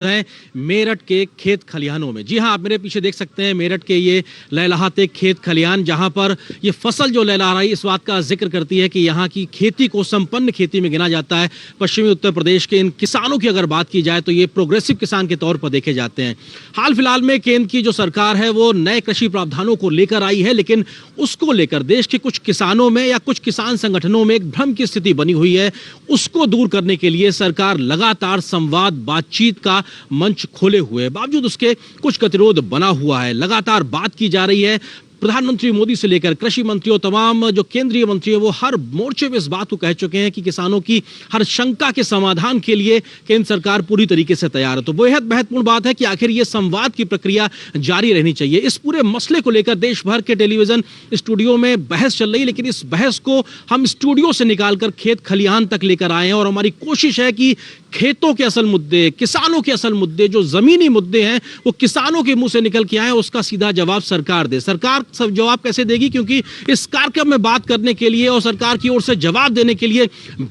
है मेरठ के खेत खलिहानों में। जी हां, आप मेरे पीछे देख सकते हैं मेरठ के ये लहलहाते खेत खलिहान, जहां पर ये फसल जो लहलहा रही इस बात का जिक्र करती है कि यहाँ की खेती को संपन्न खेती में गिना जाता है। पश्चिमी उत्तर प्रदेश के इन किसानों की अगर बात की जाए तो ये प्रोग्रेसिव किसान के तौर पर देखे जाते हैं। हाल फिलहाल में केंद्र की जो सरकार है वो नए कृषि प्रावधानों को लेकर आई है, लेकिन उसको लेकर देश के कुछ किसानों में या कुछ किसान संगठनों में एक भ्रम की स्थिति बनी हुई है। उसको दूर करने के लिए सरकार लगातार संवाद बातचीत का मंच खोले हुए, बावजूद उसके कुछ गतिरोध बना हुआ है। लगातार बात की जा रही है। प्रधानमंत्री मोदी से लेकर कृषि मंत्रियों, तमाम जो केंद्रीय मंत्री हैं, वो हर मोर्चे पे इस बात को कह चुके हैं कि किसानों की हर शंका के समाधान के लिए केंद्र सरकार पूरी तरीके से तैयार है। तो बेहद महत्वपूर्ण बात है कि आखिर ये संवाद की प्रक्रिया जारी रहनी चाहिए। इस पूरे मसले को लेकर देश भर के टेलीविजन स्टूडियो में बहस चल रही है, लेकिन इस बहस को हम स्टूडियो से निकालकर खेत खलिहान तक लेकर आए हैं और हमारी कोशिश है कि खेतों के असल मुद्दे, किसानों के असल मुद्दे, जो जमीनी मुद्दे हैं, वो किसानों के मुंह से निकल के आए, उसका सीधा जवाब सरकार दे। सरकार सब जवाब कैसे देगी, क्योंकि इस कार्यक्रम में बात करने के लिए और सरकार की ओर से जवाब देने के लिए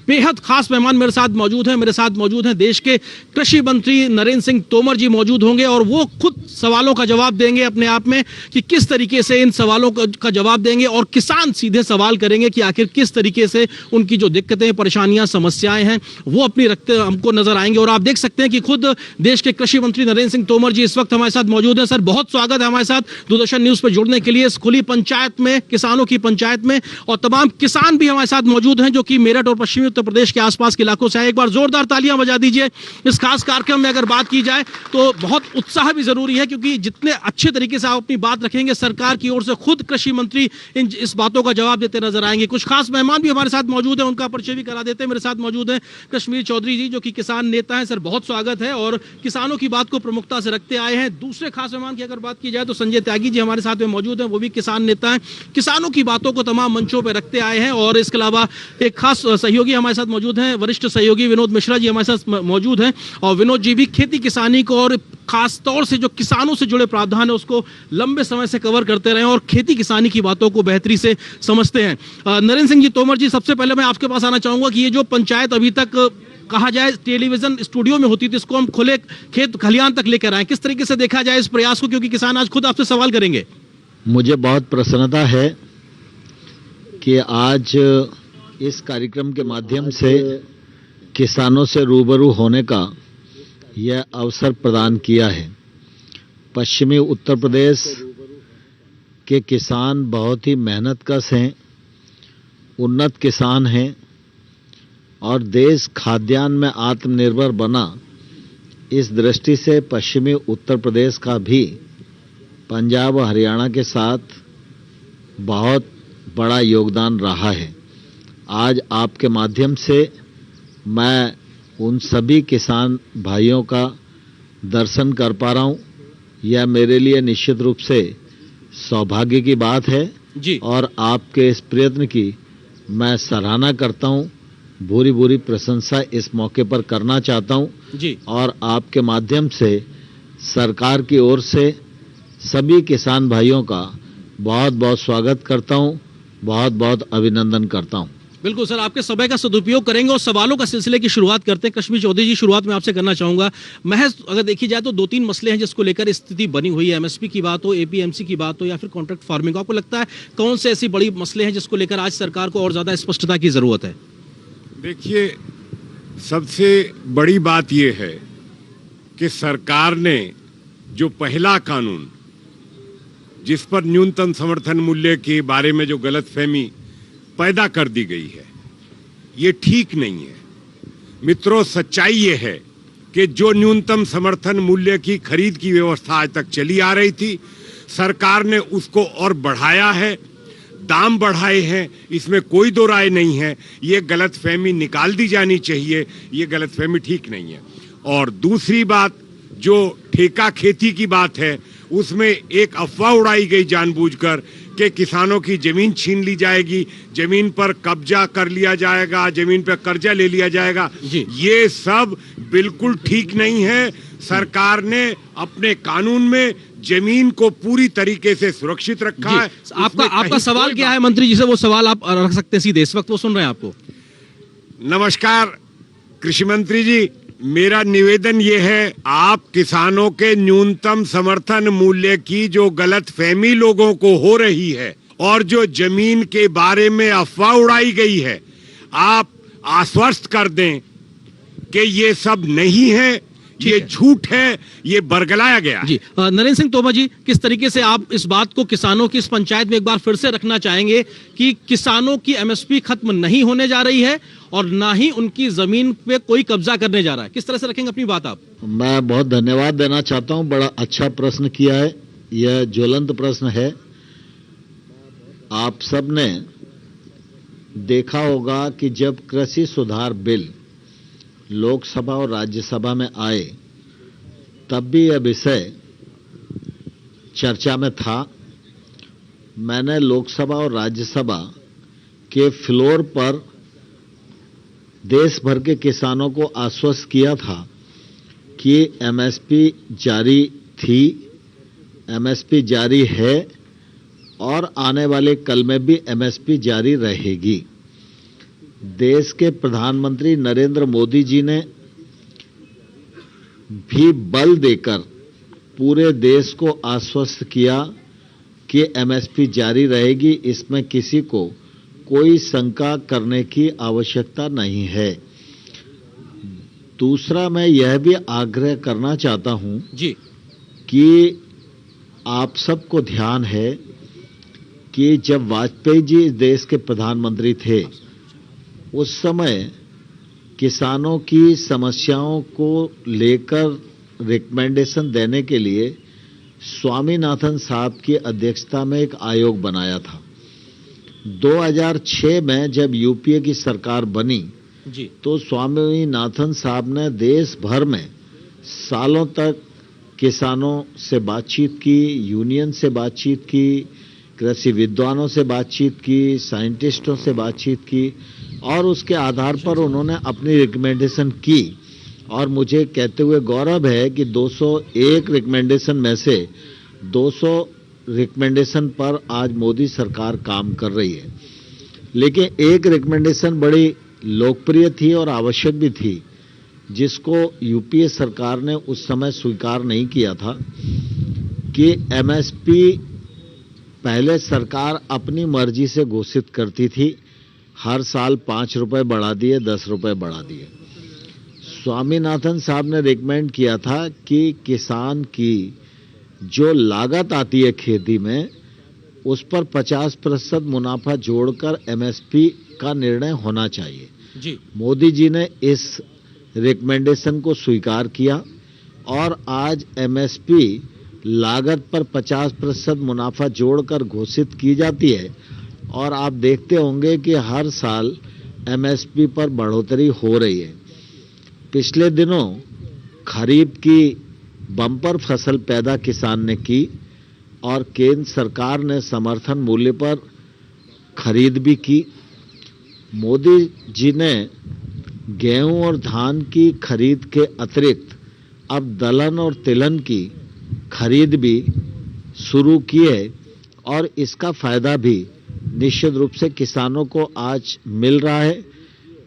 बेहद खास मेहमान मेरे साथ मौजूद हैं। मेरे साथ मौजूद हैं देश के कृषि मंत्री नरेंद्र सिंह तोमर जी मौजूद होंगे और वो खुद सवालों का जवाब देंगे अपने आप में कि किस तरीके से इन सवालों का जवाब देंगे, और किसान सीधे सवाल करेंगे कि आखिर किस तरीके से उनकी जो दिक्कतें, परेशानियां, समस्याएं हैं वो अपनी रखते हमको नजर आएंगे। और आप देख सकते हैं कि खुद देश के कृषि मंत्री नरेंद्र सिंह तोमर जी इस वक्त हमारे साथ मौजूद हैं। सर, बहुत स्वागत है हमारे साथ दूरदर्शन न्यूज पर जुड़ने के लिए। इस खुली पंचायत में, किसानों की पंचायत में, और तमाम किसान भी हमारे साथ मौजूद हैं जो कि मेरठ और पश्चिमी उत्तर प्रदेश के आसपास के इलाकों से आए। एक बार जोरदार तालियां बजा दीजिए। इस खास कार्यक्रम में अगर बात की जाए तो बहुत उत्साह भी जरूरी है, क्योंकि जितने अच्छे तरीके से आप अपनी बात रखेंगे, सरकार की ओर से खुद कृषि मंत्री इस बातों का जवाब देते नजर आएंगे। कुछ खास मेहमान भी हमारे साथ मौजूद हैं, उनका परिचय भी करा देते हैं। मेरे साथ मौजूद हैं कश्मीर चौधरी जी, जो कि किसान नेता हैं। सर, बहुत स्वागत है और किसानों की बात को प्रमुखता से रखते आए हैं। दूसरे खास मेहमान की अगर बात की जाए तो संजय त्यागी जी हमारे साथ में मौजूद हैं, वो भी किसान नेता हैं, किसानों की बातों को तमाम मंचों पर रखते आए हैं। और इसके अलावा एक खास सहयोगी हमारे साथ मौजूद हैं, वरिष्ठ सहयोगी विनोद मिश्रा जी हमारे साथ मौजूद हैं। और विनोद जी भी खेती किसानी को और खास तौर से जो किसानों से जुड़े प्रावधान है उसको लंबे समय से कवर करते रहे और खेती किसानी की बातों को बेहतरी से समझते हैं। नरेंद्र सिंह जी तोमर जी, सबसे पहले मैं आपके पास आना चाहूंगा कि ये जो पंचायत अभी तक कहा जाए टेलीविजन स्टूडियो में होती थी, इसको हम खुले खेत खलिहान तक लेकर आए, किस तरीके से देखा जाए इस प्रयास को, क्योंकि किसान आज खुद आपसे सवाल करेंगे। मुझे बहुत प्रसन्नता है कि आज इस कार्यक्रम के माध्यम से किसानों से रूबरू होने का यह अवसर प्रदान किया है। पश्चिमी उत्तर प्रदेश के किसान बहुत ही मेहनतकश हैं, उन्नत किसान हैं और देश खाद्यान्न में आत्मनिर्भर बना, इस दृष्टि से पश्चिमी उत्तर प्रदेश का भी पंजाब और हरियाणा के साथ बहुत बड़ा योगदान रहा है। आज आपके माध्यम से मैं उन सभी किसान भाइयों का दर्शन कर पा रहा हूँ। यह मेरे लिए निश्चित रूप से सौभाग्य की बात है जी। और आपके इस प्रयत्न की मैं सराहना करता हूँ, भूरी भूरी प्रशंसा इस मौके पर करना चाहता हूँ जी। और आपके माध्यम से सरकार की ओर से सभी किसान भाइयों का बहुत बहुत स्वागत करता हूँ, बहुत बहुत अभिनंदन करता हूँ। बिल्कुल सर, आपके समय का सदुपयोग करेंगे और सवालों का सिलसिले की शुरुआत करते हैं। कश्मीर चौधरी जी, शुरुआत में आपसे करना चाहूंगा। महज अगर देखी जाए तो 2-3 मसले हैं जिसको लेकर स्थिति बनी हुई है। एमएसपी की बात हो, एपीएमसी की बात हो या फिर कॉन्ट्रैक्ट फार्मिंग, आपको लगता है कौन से ऐसी बड़ी मसले हैं जिसको लेकर आज सरकार को और ज्यादा स्पष्टता की जरूरत है? देखिए, सबसे बड़ी बात यह है कि सरकार ने जो पहला कानून, जिस पर न्यूनतम समर्थन मूल्य के बारे में जो गलतफहमी पैदा कर दी गई है, ये ठीक नहीं है। मित्रों, सच्चाई ये है कि जो न्यूनतम समर्थन मूल्य की खरीद की व्यवस्था आज तक चली आ रही थी, सरकार ने उसको और बढ़ाया है, दाम बढ़ाए हैं, इसमें कोई दो राय नहीं है। ये गलतफहमी निकाल दी जानी चाहिए, ये गलतफहमी ठीक नहीं है। और दूसरी बात, जो ठेका खेती की बात है, उसमें एक अफवाह उड़ाई गई जानबूझकर कि किसानों की जमीन छीन ली जाएगी, जमीन पर कब्जा कर लिया जाएगा, जमीन पर कर्जा ले लिया जाएगा। ये सब बिल्कुल ठीक नहीं है। सरकार ने अपने कानून में जमीन को पूरी तरीके से सुरक्षित रखा है। आपका सवाल क्या है मंत्री जी से, वो सवाल आप रख सकते हैं सीधे, इस वक्त वो सुन रहे हैं आपको। नमस्कार कृषि मंत्री जी, मेरा निवेदन ये है, आप किसानों के न्यूनतम समर्थन मूल्य की जो गलतफहमी लोगों को हो रही है और जो जमीन के बारे में अफवाह उड़ाई गई है, आप आश्वस्त कर दें कि ये सब नहीं है, ये झूठ है, ये बरगलाया गया है। जी नरेंद्र सिंह तोमर जी, किस तरीके से आप इस बात को किसानों की इस पंचायत में एक बार फिर से रखना चाहेंगे कि किसानों की एमएसपी खत्म नहीं होने जा रही है और ना ही उनकी जमीन पे कोई कब्जा करने जा रहा है? किस तरह से रखेंगे अपनी बात आप? मैं बहुत धन्यवाद देना चाहता हूं, बड़ा अच्छा प्रश्न किया है, यह ज्वलंत प्रश्न है। आप सबने देखा होगा कि जब कृषि सुधार बिल लोकसभा और राज्यसभा में आए तब भी यह विषय चर्चा में था। मैंने लोकसभा और राज्यसभा के फ्लोर पर देश भर के किसानों को आश्वस्त किया था कि एमएसपी जारी थी, एमएसपी जारी है और आने वाले कल में भी एमएसपी जारी रहेगी। देश के प्रधानमंत्री नरेंद्र मोदी जी ने भी बल देकर पूरे देश को आश्वस्त किया कि एमएसपी जारी रहेगी, इसमें किसी को कोई शंका करने की आवश्यकता नहीं है। दूसरा, मैं यह भी आग्रह करना चाहता हूं जी कि आप सबको ध्यान है कि जब वाजपेयी जी इस देश के प्रधानमंत्री थे, उस समय किसानों की समस्याओं को लेकर रिकमेंडेशन देने के लिए स्वामीनाथन साहब की अध्यक्षता में एक आयोग बनाया था। 2006 में जब यूपीए की सरकार बनी जी तो स्वामीनाथन साहब ने देश भर में सालों तक किसानों से बातचीत की, यूनियन से बातचीत की, कृषि विद्वानों से बातचीत की, साइंटिस्टों से बातचीत की और उसके आधार पर उन्होंने अपनी रिकमेंडेशन की। और मुझे कहते हुए गौरव है कि 201 रिकमेंडेशन में से 200 रिकमेंडेशन पर आज मोदी सरकार काम कर रही है। लेकिन एक रिकमेंडेशन बड़ी लोकप्रिय थी और आवश्यक भी थी, जिसको यूपीए सरकार ने उस समय स्वीकार नहीं किया था कि एमएसपी पहले सरकार अपनी मर्जी से घोषित करती थी, हर साल 5 रुपए बढ़ा दिए, 10 रुपए बढ़ा दिए। स्वामीनाथन साहब ने रिकमेंड किया था कि किसान की जो लागत आती है खेती में, उस पर 50% मुनाफा जोड़कर एमएसपी का निर्णय होना चाहिए। जी मोदी जी ने इस रिकमेंडेशन को स्वीकार किया और आज एमएसपी लागत पर 50% मुनाफा जोड़कर घोषित की जाती है और आप देखते होंगे कि हर साल एमएसपी पर बढ़ोतरी हो रही है। पिछले दिनों खरीफ की बम्पर फसल पैदा किसान ने की और केंद्र सरकार ने समर्थन मूल्य पर खरीद भी की। मोदी जी ने गेहूं और धान की खरीद के अतिरिक्त अब दलहन और तिलहन की खरीद भी शुरू की है और इसका फायदा भी निश्चित रूप से किसानों को आज मिल रहा है।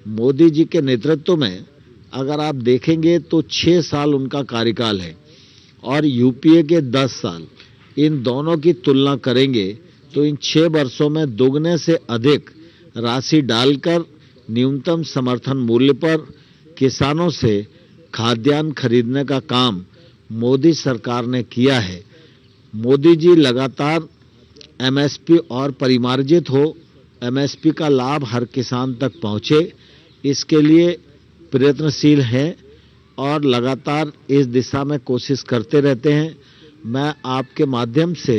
मोदी जी के नेतृत्व में अगर आप देखेंगे तो 6 साल उनका कार्यकाल है और यूपीए के 10 साल, इन दोनों की तुलना करेंगे तो इन 6 वर्षों में दोगुने से अधिक राशि डालकर न्यूनतम समर्थन मूल्य पर किसानों से खाद्यान्न खरीदने का काम मोदी सरकार ने किया है। मोदी जी लगातार एमएसपी और परिमार्जित हो, एमएसपी का लाभ हर किसान तक पहुंचे, इसके लिए प्रयत्नशील हैं और लगातार इस दिशा में कोशिश करते रहते हैं। मैं आपके माध्यम से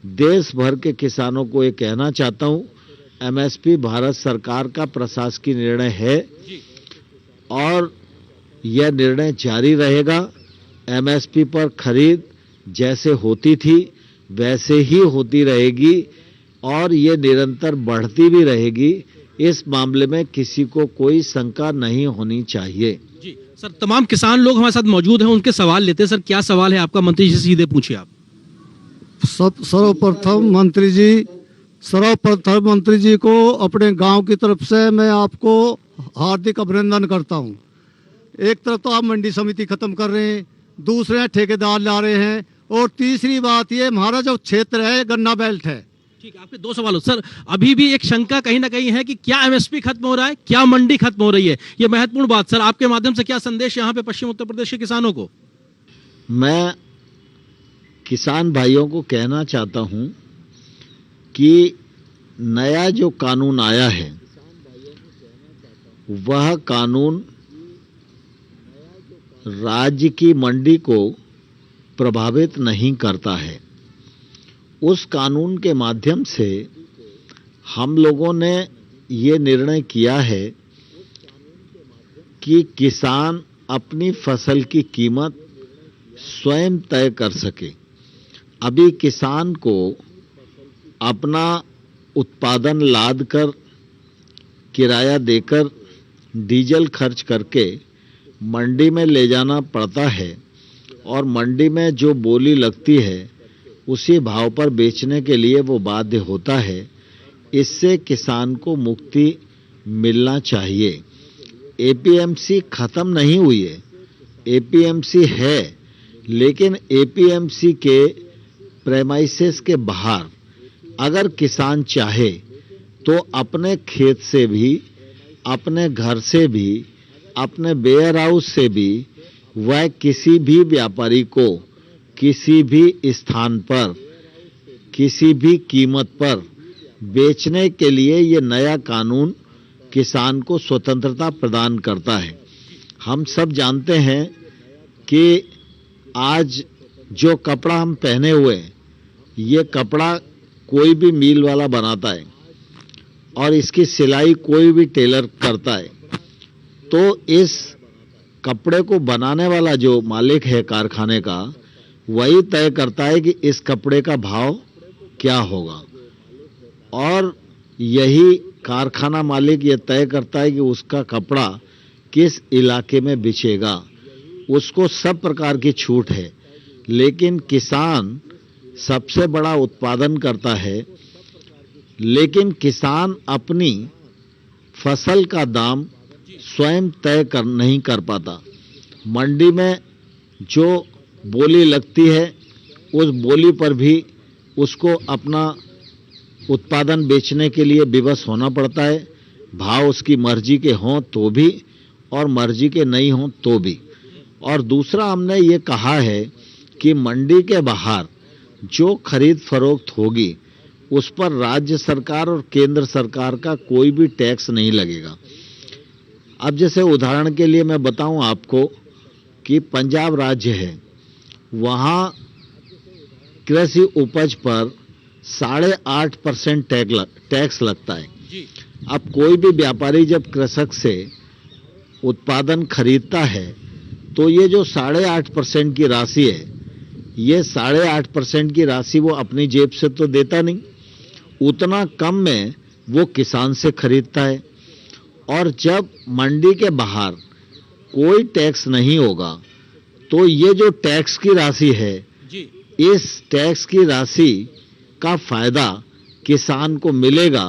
देश भर के किसानों को ये कहना चाहता हूं, एमएसपी भारत सरकार का प्रशासकीय निर्णय है और यह निर्णय जारी रहेगा। एमएसपी पर खरीद जैसे होती थी वैसे ही होती रहेगी और ये निरंतर बढ़ती भी रहेगी। इस मामले में किसी को कोई शंका नहीं होनी चाहिए। जी सर, तमाम किसान लोग हमारे साथ मौजूद हैं, उनके सवाल लेते हैं। सर, क्या सवाल है आपका? मंत्री जी से सीधे पूछिए आप। सर्वप्रथम मंत्री जी को अपने गांव की तरफ से मैं आपको हार्दिक अभिनंदन करता हूं। एक तरफ तो आप मंडी समिति खत्म कर रहे हैं, दूसरे ठेकेदार ला रहे हैं, और तीसरी बात ये हमारा जो क्षेत्र है गन्ना बेल्ट है। ठीक है, आपके दो सवाल सर। अभी भी एक शंका कहीं ना कहीं है कि क्या एमएसपी खत्म हो रहा है, क्या मंडी खत्म हो रही है, ये महत्वपूर्ण बात। सर आपके माध्यम से क्या संदेश यहाँ पे पश्चिम उत्तर प्रदेश के किसानों को? मैं किसान भाइयों को कहना चाहता हूं कि नया जो कानून आया है वह कानून राज्य की मंडी को प्रभावित नहीं करता है। उस कानून के माध्यम से हम लोगों ने ये निर्णय किया है कि किसान अपनी फसल की कीमत स्वयं तय कर सके। अभी किसान को अपना उत्पादन लाद कर, किराया देकर, डीजल खर्च करके मंडी में ले जाना पड़ता है और मंडी में जो बोली लगती है उसी भाव पर बेचने के लिए वो बाध्य होता है। इससे किसान को मुक्ति मिलना चाहिए। एपीएमसी खत्म नहीं हुई है, एपीएमसी है, लेकिन एपीएमसी के प्रेमाइसेस के बाहर अगर किसान चाहे तो अपने खेत से भी, अपने घर से भी, अपने वेयर हाउस से भी वह किसी भी व्यापारी को किसी भी स्थान पर, किसी भी कीमत पर बेचने के लिए ये नया कानून किसान को स्वतंत्रता प्रदान करता है। हम सब जानते हैं कि आज जो कपड़ा हम पहने हुए हैं, ये कपड़ा कोई भी मिल वाला बनाता है और इसकी सिलाई कोई भी टेलर करता है। तो इस कपड़े को बनाने वाला जो मालिक है कारखाने का, वही तय करता है कि इस कपड़े का भाव क्या होगा, और यही कारखाना मालिक ये तय करता है कि उसका कपड़ा किस इलाके में बिचेगा। उसको सब प्रकार की छूट है, लेकिन किसान सबसे बड़ा उत्पादन करता है, लेकिन किसान अपनी फसल का दाम स्वयं तय नहीं कर पाता। मंडी में जो बोली लगती है उस बोली पर भी उसको अपना उत्पादन बेचने के लिए विवश होना पड़ता है। भाव उसकी मर्जी के हों तो भी और मर्जी के नहीं हों तो भी। और दूसरा हमने ये कहा है कि मंडी के बाहर जो खरीद फरोख्त होगी उस पर राज्य सरकार और केंद्र सरकार का कोई भी टैक्स नहीं लगेगा। अब जैसे उदाहरण के लिए मैं बताऊं आपको कि पंजाब राज्य है, वहाँ कृषि उपज पर 8.5% टैक्स लगता है। अब कोई भी व्यापारी जब कृषक से उत्पादन खरीदता है तो ये जो 8.5% की राशि है, ये 8.5% की राशि वो अपनी जेब से तो देता नहीं, उतना कम में वो किसान से खरीदता है। और जब मंडी के बाहर कोई टैक्स नहीं होगा तो ये जो टैक्स की राशि है, इस टैक्स की राशि का फायदा किसान को मिलेगा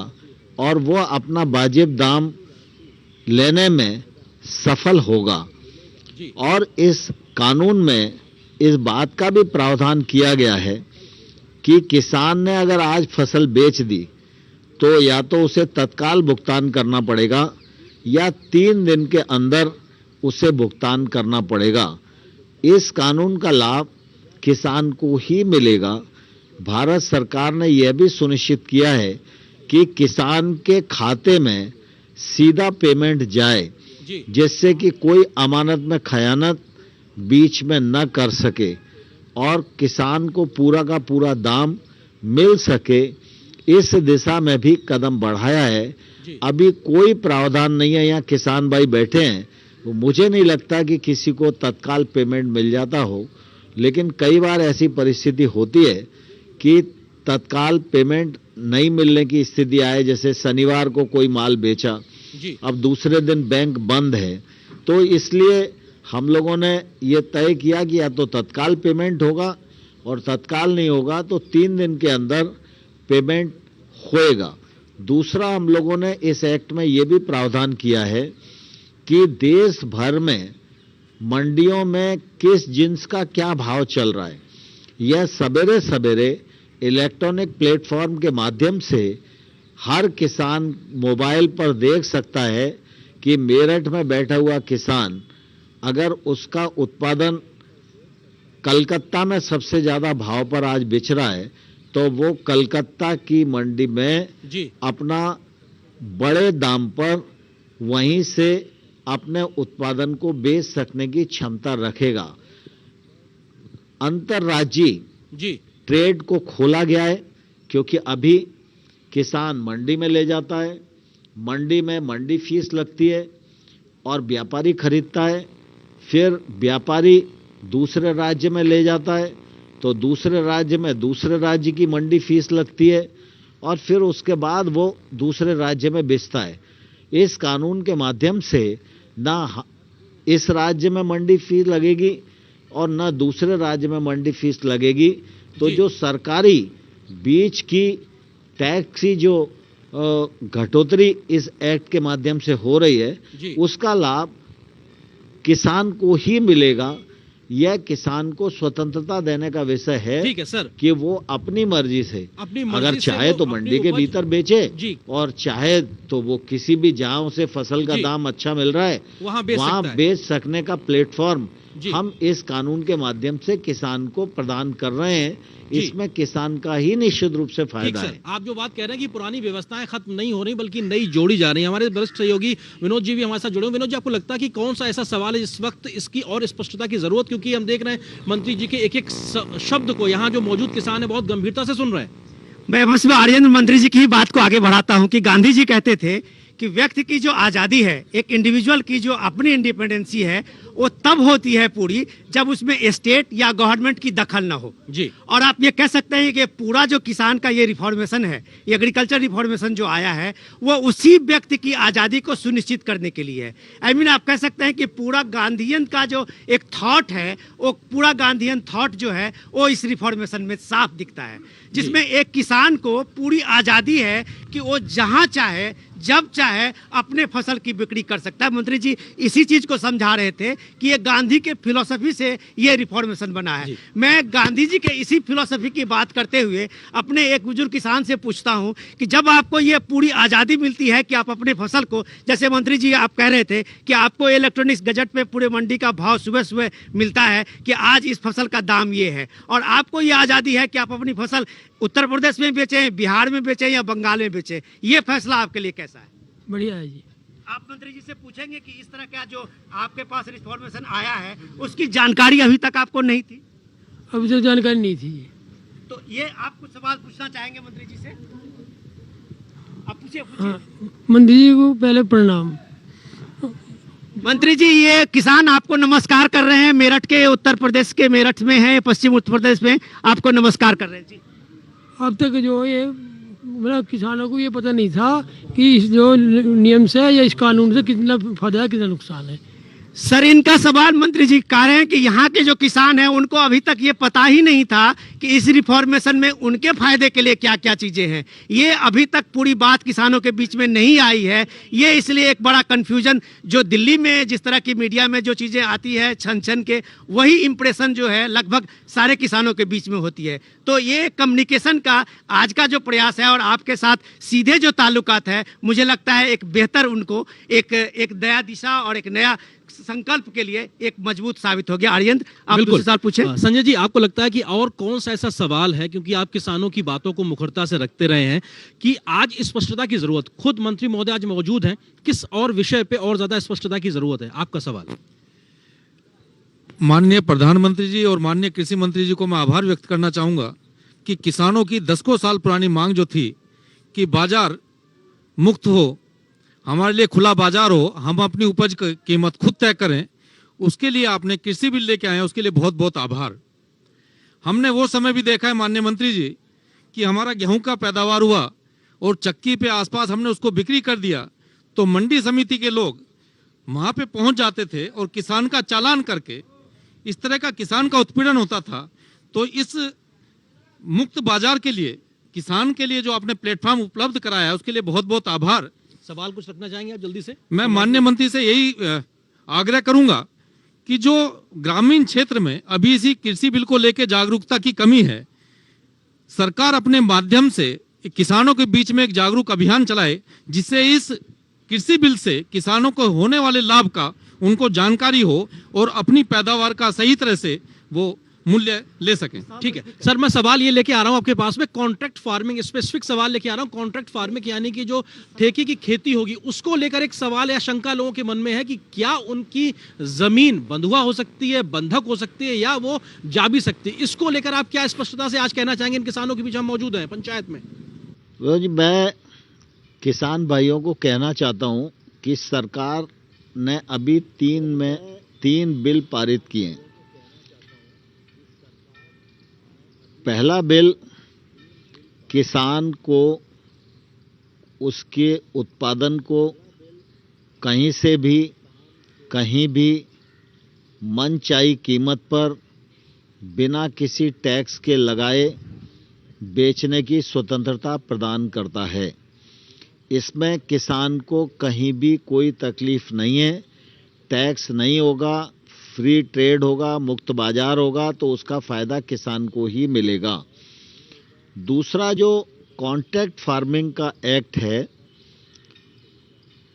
और वो अपना वाजिब दाम लेने में सफल होगा। और इस कानून में इस बात का भी प्रावधान किया गया है कि किसान ने अगर आज फसल बेच दी तो या तो उसे तत्काल भुगतान करना पड़ेगा या 3 दिन के अंदर उसे भुगतान करना पड़ेगा। इस कानून का लाभ किसान को ही मिलेगा। भारत सरकार ने यह भी सुनिश्चित किया है कि किसान के खाते में सीधा पेमेंट जाए, जिससे कि कोई अमानत में खयानत बीच में न कर सके और किसान को पूरा का पूरा दाम मिल सके। इस दिशा में भी कदम बढ़ाया है। अभी कोई प्रावधान नहीं है, यहाँ किसान भाई बैठे हैं, तो मुझे नहीं लगता कि किसी को तत्काल पेमेंट मिल जाता हो, लेकिन कई बार ऐसी परिस्थिति होती है कि तत्काल पेमेंट नहीं मिलने की स्थिति आए। जैसे शनिवार को कोई माल बेचा, अब दूसरे दिन बैंक बंद है, तो इसलिए हम लोगों ने ये तय किया कि या तो तत्काल पेमेंट होगा और तत्काल नहीं होगा तो 3 दिन के अंदर पेमेंट होएगा। दूसरा, हम लोगों ने इस एक्ट में ये भी प्रावधान किया है कि देश भर में मंडियों में किस जिन्स का क्या भाव चल रहा है, यह सवेरे सवेरे इलेक्ट्रॉनिक प्लेटफॉर्म के माध्यम से हर किसान मोबाइल पर देख सकता है कि मेरठ में बैठा हुआ किसान अगर उसका उत्पादन कलकत्ता में सबसे ज्यादा भाव पर आज बिच रहा है तो वो कलकत्ता की मंडी में जी अपना बड़े दाम पर वहीं से अपने उत्पादन को बेच सकने की क्षमता रखेगा। अंतर्राज्यीय जी ट्रेड को खोला गया है क्योंकि अभी किसान मंडी में ले जाता है, मंडी में मंडी फीस लगती है और व्यापारी खरीदता है, फिर व्यापारी दूसरे राज्य में ले जाता है तो दूसरे राज्य में दूसरे राज्य की मंडी फीस लगती है और फिर उसके बाद वो दूसरे राज्य में बेचता है। इस कानून के माध्यम से ना इस राज्य में मंडी फीस लगेगी और ना दूसरे राज्य में मंडी फीस लगेगी। तो जो सरकारी बीज की टैक्स की जो घटोतरी इस एक्ट के माध्यम से हो रही है उसका लाभ किसान को ही मिलेगा। यह किसान को स्वतंत्रता देने का विषय है, ठीक है सर, कि वो अपनी मर्जी से अगर चाहे तो मंडी के भीतर बेचे और चाहे तो वो किसी भी जहां उसे फसल का दाम अच्छा मिल रहा है वहां बेच सकने का प्लेटफॉर्म हम इस कानून के माध्यम से किसान को प्रदान कर रहे हैं। इसमें किसान का ही निश्चित रूप से फायदा है। आप जो बात कह रहे हैं कि पुरानी व्यवस्थाएं खत्म नहीं हो रही बल्कि नई जोड़ी जा रही है। हमारे वरिष्ठ सहयोगी विनोद जी भी हमारे साथ जुड़े हैं। विनोद जी, आपको लगता है कि कौन सा ऐसा सवाल है इस वक्त इसकी और स्पष्टता की जरूरत, क्योंकि हम देख रहे हैं मंत्री जी के एक एक शब्द को यहाँ जो मौजूद किसान है बहुत गंभीरता से सुन रहे हैं। मैं बस आर्यन मंत्री जी की ही बात को आगे बढ़ाता हूं कि गांधी जी कहते थे कि व्यक्ति की जो आजादी है, एक इंडिविजुअल की जो अपनी इंडिपेंडेंसी है, वो तब होती है पूरी जब उसमें स्टेट या गवर्नमेंट की दखल ना हो जी। और आप ये कह सकते हैं कि पूरा जो किसान का ये रिफॉर्मेशन है, ये एग्रीकल्चर रिफॉर्मेशन जो आया है, वो उसी व्यक्ति की आजादी को सुनिश्चित करने के लिए है। आई मीन आप कह सकते हैं कि पूरा गांधीयन का जो एक थॉट है, वो पूरा गांधीयन थॉट जो है वो इस रिफॉर्मेशन में साफ दिखता है, जिसमें एक किसान को पूरी आजादी है कि वो जहां चाहे जब चाहे अपने फसल की बिक्री कर सकता है। मंत्री जी इसी चीज को समझा रहे थे कि ये गांधी के फिलॉसफी से ये रिफॉर्मेशन बना है। मैं गांधी जी के इसी फिलॉसफी की बात करते हुए अपने एक बुजुर्ग किसान से पूछता हूं कि जब आपको ये पूरी आजादी मिलती है कि आप अपने फसल को, जैसे मंत्री जी आप कह रहे थे कि आपको इलेक्ट्रॉनिक्स गजट पे पूरे मंडी का भाव सुबह सुबह मिलता है कि आज इस फसल का दाम ये है, और आपको ये आजादी है कि आप अपनी फसल उत्तर प्रदेश में बेचें, बिहार में बेचें या बंगाल में बेचें, ये फैसला आपके लिए कैसा है? बढ़िया है जी। आप मंत्री जी से पूछेंगे कि इस तरह का जो आपके पास रिफॉर्मेशन आया है उसकी जानकारी अभी तक आपको नहीं थी? अभी तक जानकारी नहीं थी। तो ये आप कुछ सवाल पूछना चाहेंगे मंत्री जी से? आप पूछिए। हाँ, मंत्री जी को पहले प्रणाम। मंत्री जी, ये किसान आपको नमस्कार कर रहे हैं, मेरठ के, उत्तर प्रदेश के मेरठ में है, पश्चिम उत्तर प्रदेश में आपको नमस्कार कर रहे हैं जी। अब तक जो ये मतलब किसानों को ये पता नहीं था कि इस जो नियम से या इस कानून से कितना फायदा है कितना नुकसान है। सर, इनका सवाल मंत्री जी कह रहे हैं कि यहाँ के जो किसान हैं उनको अभी तक ये पता ही नहीं था कि इस रिफॉर्मेशन में उनके फायदे के लिए क्या क्या चीजें हैं। ये अभी तक पूरी बात किसानों के बीच में नहीं आई है। ये इसलिए एक बड़ा कंफ्यूजन, जो दिल्ली में जिस तरह की मीडिया में जो चीजें आती है छन छन के, वही इंप्रेशन जो है लगभग सारे किसानों के बीच में होती है। तो ये कम्युनिकेशन का आज का जो प्रयास है और आपके साथ सीधे जो ताल्लुकात है, मुझे लगता है एक बेहतर उनको एक नया दिशा और एक नया संकल्प के लिए एक मजबूत साबित हो गया। आर्यन, आप दूसरे सवाल पूछें। संजय जी, आपको लगता है कि और कौन सा ऐसा सवाल है, क्योंकि आप किसानों की बातों को मुखरता से रखते रहे हैं, कि आज स्पष्टता की जरूरत, खुद मंत्री महोदय आज मौजूद हैं, किस और विषय पे और ज्यादा स्पष्टता की जरूरत है? आपका सवाल। माननीय प्रधानमंत्री जी और माननीय कृषि मंत्री जी को मैं आभार व्यक्त करना चाहूंगा कि किसानों की दशकों साल पुरानी मांग जो थी कि बाजार मुक्त हो, हमारे लिए खुला बाजार हो, हम अपनी उपज की कीमत खुद तय करें, उसके लिए आपने कृषि बिल लेके आए हैं, उसके लिए बहुत बहुत आभार। हमने वो समय भी देखा है माननीय मंत्री जी कि हमारा गेहूं का पैदावार हुआ और चक्की पे आसपास हमने उसको बिक्री कर दिया तो मंडी समिति के लोग वहां पे पहुंच जाते थे और किसान का चालान करके इस तरह का किसान का उत्पीड़न होता था। तो इस मुक्त बाजार के लिए, किसान के लिए जो आपने प्लेटफॉर्म उपलब्ध कराया है, उसके लिए बहुत बहुत आभार। सवाल कुछ रखना चाहेंगे आप जल्दी से? मैं माननीय मंत्री से यही आग्रह करूंगा कि जो ग्रामीण क्षेत्र में अभी इसी कृषि बिल को लेकर जागरूकता की कमी है, सरकार अपने माध्यम से किसानों के बीच में एक जागरूक अभियान चलाए, जिससे इस कृषि बिल से किसानों को होने वाले लाभ का उनको जानकारी हो और अपनी पैदावार का सही तरह से वो मूल्य ले सकें। ठीक है सर, मैं सवाल ये लेके आ रहा हूँ आपके पास में, कॉन्ट्रैक्ट फार्मिंग, स्पेसिफिक सवाल लेके आ रहा हूँ। कॉन्ट्रैक्ट फार्मिंग यानी कि जो ठेके की खेती होगी, उसको लेकर एक सवाल या शंका लोगों के मन में है कि क्या उनकी जमीन बंधुआ हो सकती है, बंधक हो सकती है, या वो जा भी सकती है। इसको लेकर आप क्या स्पष्टता से आज कहना चाहेंगे? इन किसानों के बीच हम मौजूद हैं पंचायत में। जी, मैं किसान भाइयों को कहना चाहता हूं कि सरकार ने अभी 3 बिल पारित किए हैं। पहला बिल किसान को उसके उत्पादन को कहीं से भी कहीं भी मनचाही कीमत पर बिना किसी टैक्स के लगाए बेचने की स्वतंत्रता प्रदान करता है। इसमें किसान को कहीं भी कोई तकलीफ नहीं है, टैक्स नहीं होगा, फ्री ट्रेड होगा, मुक्त बाजार होगा, तो उसका फायदा किसान को ही मिलेगा। दूसरा जो कॉन्ट्रैक्ट फार्मिंग का एक्ट है,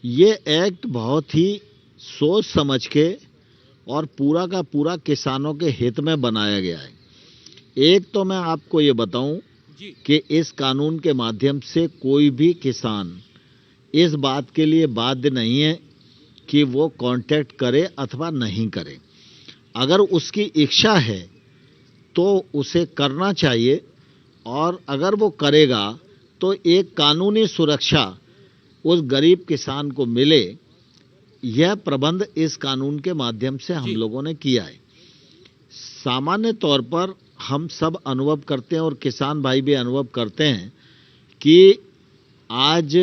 ये एक्ट बहुत ही सोच समझ के और पूरा का पूरा किसानों के हित में बनाया गया है। एक तो मैं आपको ये बताऊं कि इस कानून के माध्यम से कोई भी किसान इस बात के लिए बाध्य नहीं है कि वो कॉन्ट्रैक्ट करे अथवा नहीं करे। अगर उसकी इच्छा है तो उसे करना चाहिए, और अगर वो करेगा तो एक कानूनी सुरक्षा उस गरीब किसान को मिले। यह प्रबंध इस कानून के माध्यम से हम लोगों ने किया है। सामान्य तौर पर हम सब अनुभव करते हैं और किसान भाई भी अनुभव करते हैं कि आज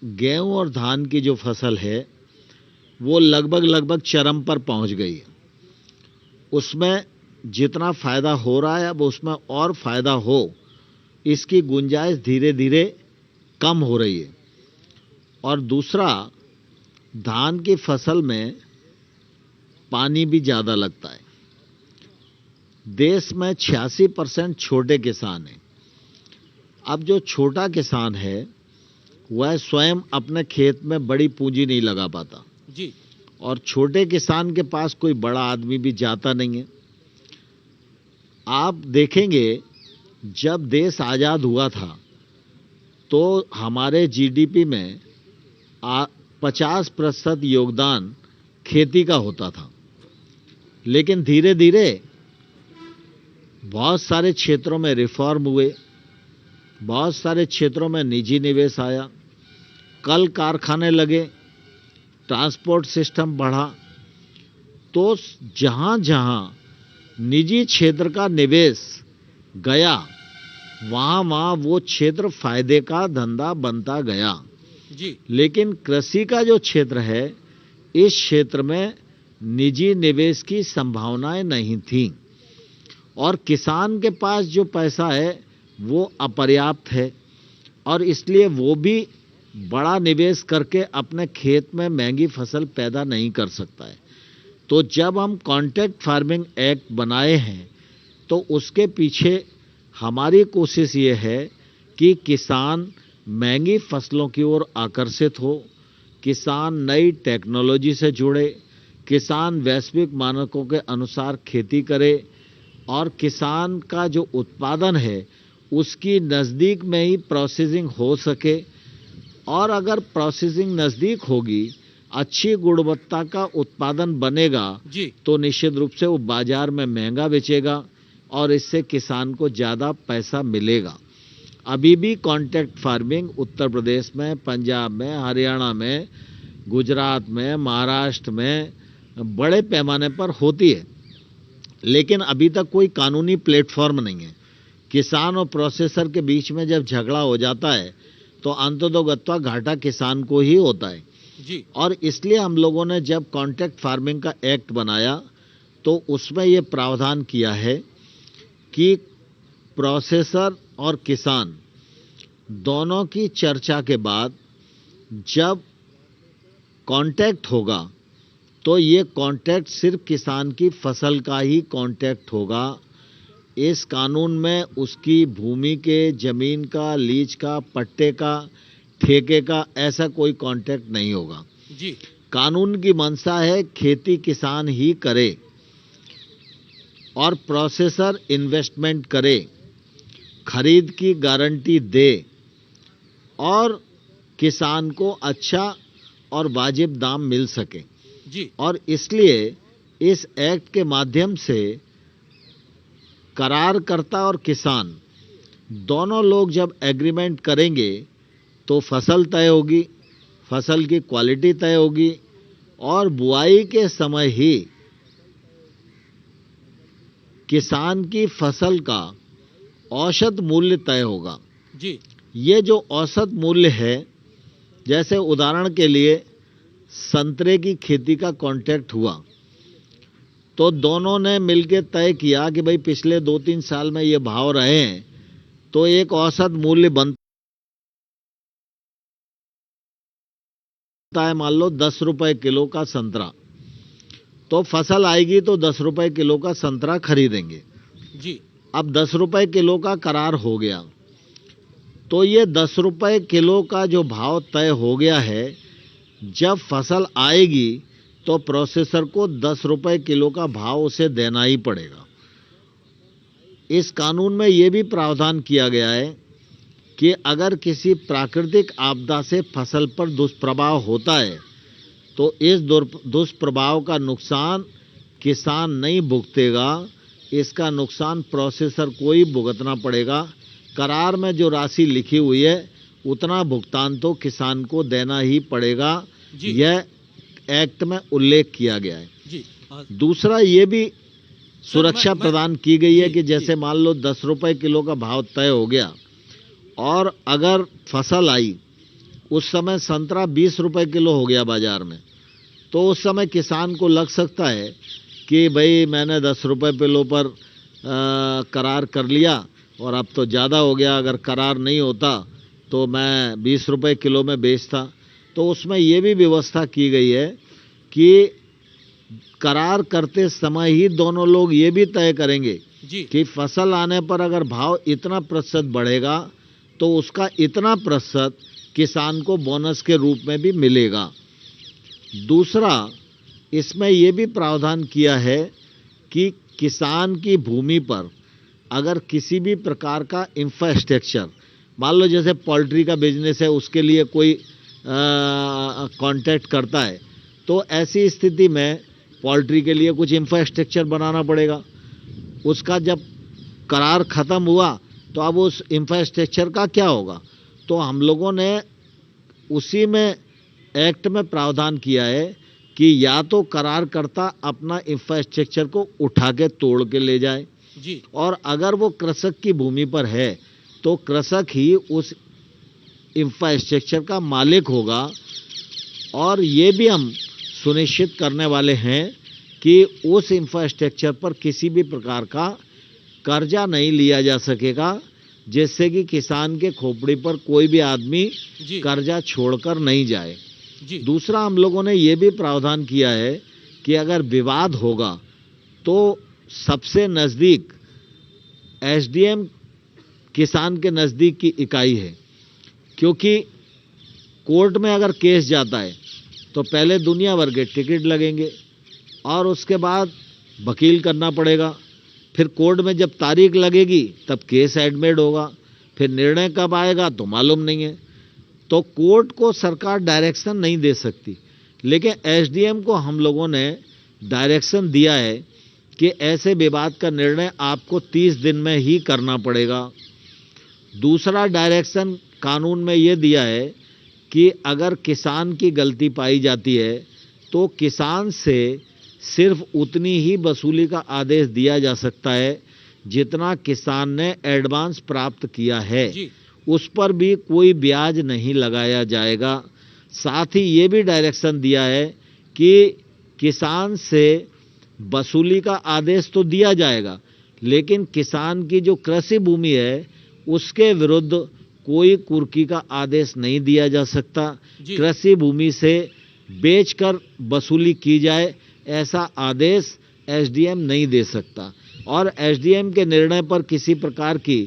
गेहूं और धान की जो फसल है वो लगभग चरम पर पहुंच गई है। उसमें जितना फायदा हो रहा है, अब उसमें और फायदा हो, इसकी गुंजाइश धीरे धीरे कम हो रही है। और दूसरा, धान की फसल में पानी भी ज़्यादा लगता है। देश में 86% छोटे किसान हैं। अब जो छोटा किसान है वह स्वयं अपने खेत में बड़ी पूंजी नहीं लगा पाता जी, और छोटे किसान के पास कोई बड़ा आदमी भी जाता नहीं है। आप देखेंगे जब देश आज़ाद हुआ था तो हमारे जीडीपी में 50% योगदान खेती का होता था, लेकिन धीरे धीरे बहुत सारे क्षेत्रों में रिफॉर्म हुए, बहुत सारे क्षेत्रों में निजी निवेश आया, कल कारखाने लगे, ट्रांसपोर्ट सिस्टम बढ़ा, तो जहां जहां निजी क्षेत्र का निवेश गया वहां वहां वो क्षेत्र फायदे का धंधा बनता गया जी। लेकिन कृषि का जो क्षेत्र है, इस क्षेत्र में निजी निवेश की संभावनाएं नहीं थी, और किसान के पास जो पैसा है वो अपर्याप्त है, और इसलिए वो भी बड़ा निवेश करके अपने खेत में महंगी फसल पैदा नहीं कर सकता है। तो जब हम कॉन्ट्रैक्ट फार्मिंग एक्ट बनाए हैं तो उसके पीछे हमारी कोशिश ये है कि किसान महंगी फसलों की ओर आकर्षित हो, किसान नई टेक्नोलॉजी से जुड़े, किसान वैश्विक मानकों के अनुसार खेती करे, और किसान का जो उत्पादन है उसकी नज़दीक में ही प्रोसेसिंग हो सके। और अगर प्रोसेसिंग नज़दीक होगी, अच्छी गुणवत्ता का उत्पादन बनेगा जी, तो निश्चित रूप से वो बाजार में महंगा बेचेगा और इससे किसान को ज़्यादा पैसा मिलेगा। अभी भी कॉन्ट्रैक्ट फार्मिंग उत्तर प्रदेश में, पंजाब में, हरियाणा में, गुजरात में, महाराष्ट्र में बड़े पैमाने पर होती है, लेकिन अभी तक कोई कानूनी प्लेटफॉर्म नहीं है। किसान और प्रोसेसर के बीच में जब झगड़ा हो जाता है तो अंततोगत्वा घाटा किसान को ही होता है जी। और इसलिए हम लोगों ने जब कॉन्ट्रैक्ट फार्मिंग का एक्ट बनाया तो उसमें ये प्रावधान किया है कि प्रोसेसर और किसान दोनों की चर्चा के बाद जब कॉन्ट्रैक्ट होगा तो ये कॉन्ट्रैक्ट सिर्फ किसान की फसल का ही कॉन्ट्रैक्ट होगा। इस कानून में उसकी भूमि के, जमीन का, लीज का, पट्टे का, ठेके का ऐसा कोई कॉन्ट्रैक्ट नहीं होगा। जी कानून की मंशा है खेती किसान ही करे और प्रोसेसर इन्वेस्टमेंट करे, खरीद की गारंटी दे और किसान को अच्छा और वाजिब दाम मिल सके। जी और इसलिए इस एक्ट के माध्यम से करारकर्ता और किसान दोनों लोग जब एग्रीमेंट करेंगे तो फसल तय होगी, फसल की क्वालिटी तय होगी और बुआई के समय ही किसान की फसल का औसत मूल्य तय होगा। जी ये जो औसत मूल्य है, जैसे उदाहरण के लिए संतरे की खेती का कॉन्ट्रैक्ट हुआ तो दोनों ने मिलकर तय किया कि भाई पिछले 2-3 साल में ये भाव रहे हैं तो एक औसत मूल्य बनता है, मान लो 10 रुपए किलो का संतरा, तो फसल आएगी तो 10 रुपए किलो का संतरा खरीदेंगे। जी अब 10 रुपए किलो का करार हो गया तो ये 10 रुपए किलो का जो भाव तय हो गया है, जब फसल आएगी तो प्रोसेसर को 10 रुपए किलो का भाव उसे देना ही पड़ेगा। इस कानून में ये भी प्रावधान किया गया है कि अगर किसी प्राकृतिक आपदा से फसल पर दुष्प्रभाव होता है तो इस दुष्प्रभाव का नुकसान किसान नहीं भुगतेगा, इसका नुकसान प्रोसेसर को ही भुगतना पड़ेगा। करार में जो राशि लिखी हुई है उतना भुगतान तो किसान को देना ही पड़ेगा, यह एक्ट में उल्लेख किया गया है। जी दूसरा ये भी सुरक्षा मैं- प्रदान की गई है जी, कि जैसे मान लो 10 रुपए किलो का भाव तय हो गया और अगर फसल आई उस समय संतरा 20 रुपए किलो हो गया बाजार में, तो उस समय किसान को लग सकता है कि भाई मैंने 10 रुपए किलो पर करार कर लिया और अब तो ज़्यादा हो गया, अगर करार नहीं होता तो मैं 20 रुपए किलो में बेचता। तो उसमें ये भी व्यवस्था की गई है कि करार करते समय ही दोनों लोग ये भी तय करेंगे जी कि फसल आने पर अगर भाव इतना प्रतिशत बढ़ेगा तो उसका इतना प्रतिशत किसान को बोनस के रूप में भी मिलेगा। दूसरा, इसमें यह भी प्रावधान किया है कि किसान की भूमि पर अगर किसी भी प्रकार का इंफ्रास्ट्रक्चर, मान लो जैसे पोल्ट्री का बिजनेस है उसके लिए कोई कॉन्ट्रैक्ट करता है, तो ऐसी स्थिति में पोल्ट्री के लिए कुछ इंफ्रास्ट्रक्चर बनाना पड़ेगा। उसका जब करार ख़त्म हुआ तो अब उस इंफ्रास्ट्रक्चर का क्या होगा, तो हम लोगों ने उसी में एक्ट में प्रावधान किया है कि या तो करारकर्ता अपना इंफ्रास्ट्रक्चर को उठा के तोड़ के ले जाए जी और अगर वो कृषक की भूमि पर है तो कृषक ही उस इंफ्रास्ट्रक्चर का मालिक होगा। और ये भी हम सुनिश्चित करने वाले हैं कि उस इंफ्रास्ट्रक्चर पर किसी भी प्रकार का कर्जा नहीं लिया जा सकेगा, जिससे कि किसान के खोपड़ी पर कोई भी आदमी जी कर्जा छोड़कर नहीं जाए। जी दूसरा, हम लोगों ने ये भी प्रावधान किया है कि अगर विवाद होगा तो सबसे नज़दीक एसडीएम किसान के नज़दीक की इकाई है, क्योंकि कोर्ट में अगर केस जाता है तो पहले दुनिया भर के टिकट लगेंगे और उसके बाद वकील करना पड़ेगा, फिर कोर्ट में जब तारीख लगेगी तब केस एडमिट होगा, फिर निर्णय कब आएगा तो मालूम नहीं है। तो कोर्ट को सरकार डायरेक्शन नहीं दे सकती, लेकिन एसडीएम को हम लोगों ने डायरेक्शन दिया है कि ऐसे विवाद का निर्णय आपको 30 दिन में ही करना पड़ेगा। दूसरा डायरेक्शन कानून में ये दिया है कि अगर किसान की गलती पाई जाती है तो किसान से सिर्फ उतनी ही वसूली का आदेश दिया जा सकता है जितना किसान ने एडवांस प्राप्त किया है, जी उस पर भी कोई ब्याज नहीं लगाया जाएगा। साथ ही ये भी डायरेक्शन दिया है कि किसान से वसूली का आदेश तो दिया जाएगा, लेकिन किसान की जो कृषि भूमि है उसके विरुद्ध कोई कुर्की का आदेश नहीं दिया जा सकता। जी। कृषि भूमि से बेचकर वसूली की जाए, ऐसा आदेश एसडीएम नहीं दे सकता। और एसडीएम के निर्णय पर किसी प्रकार की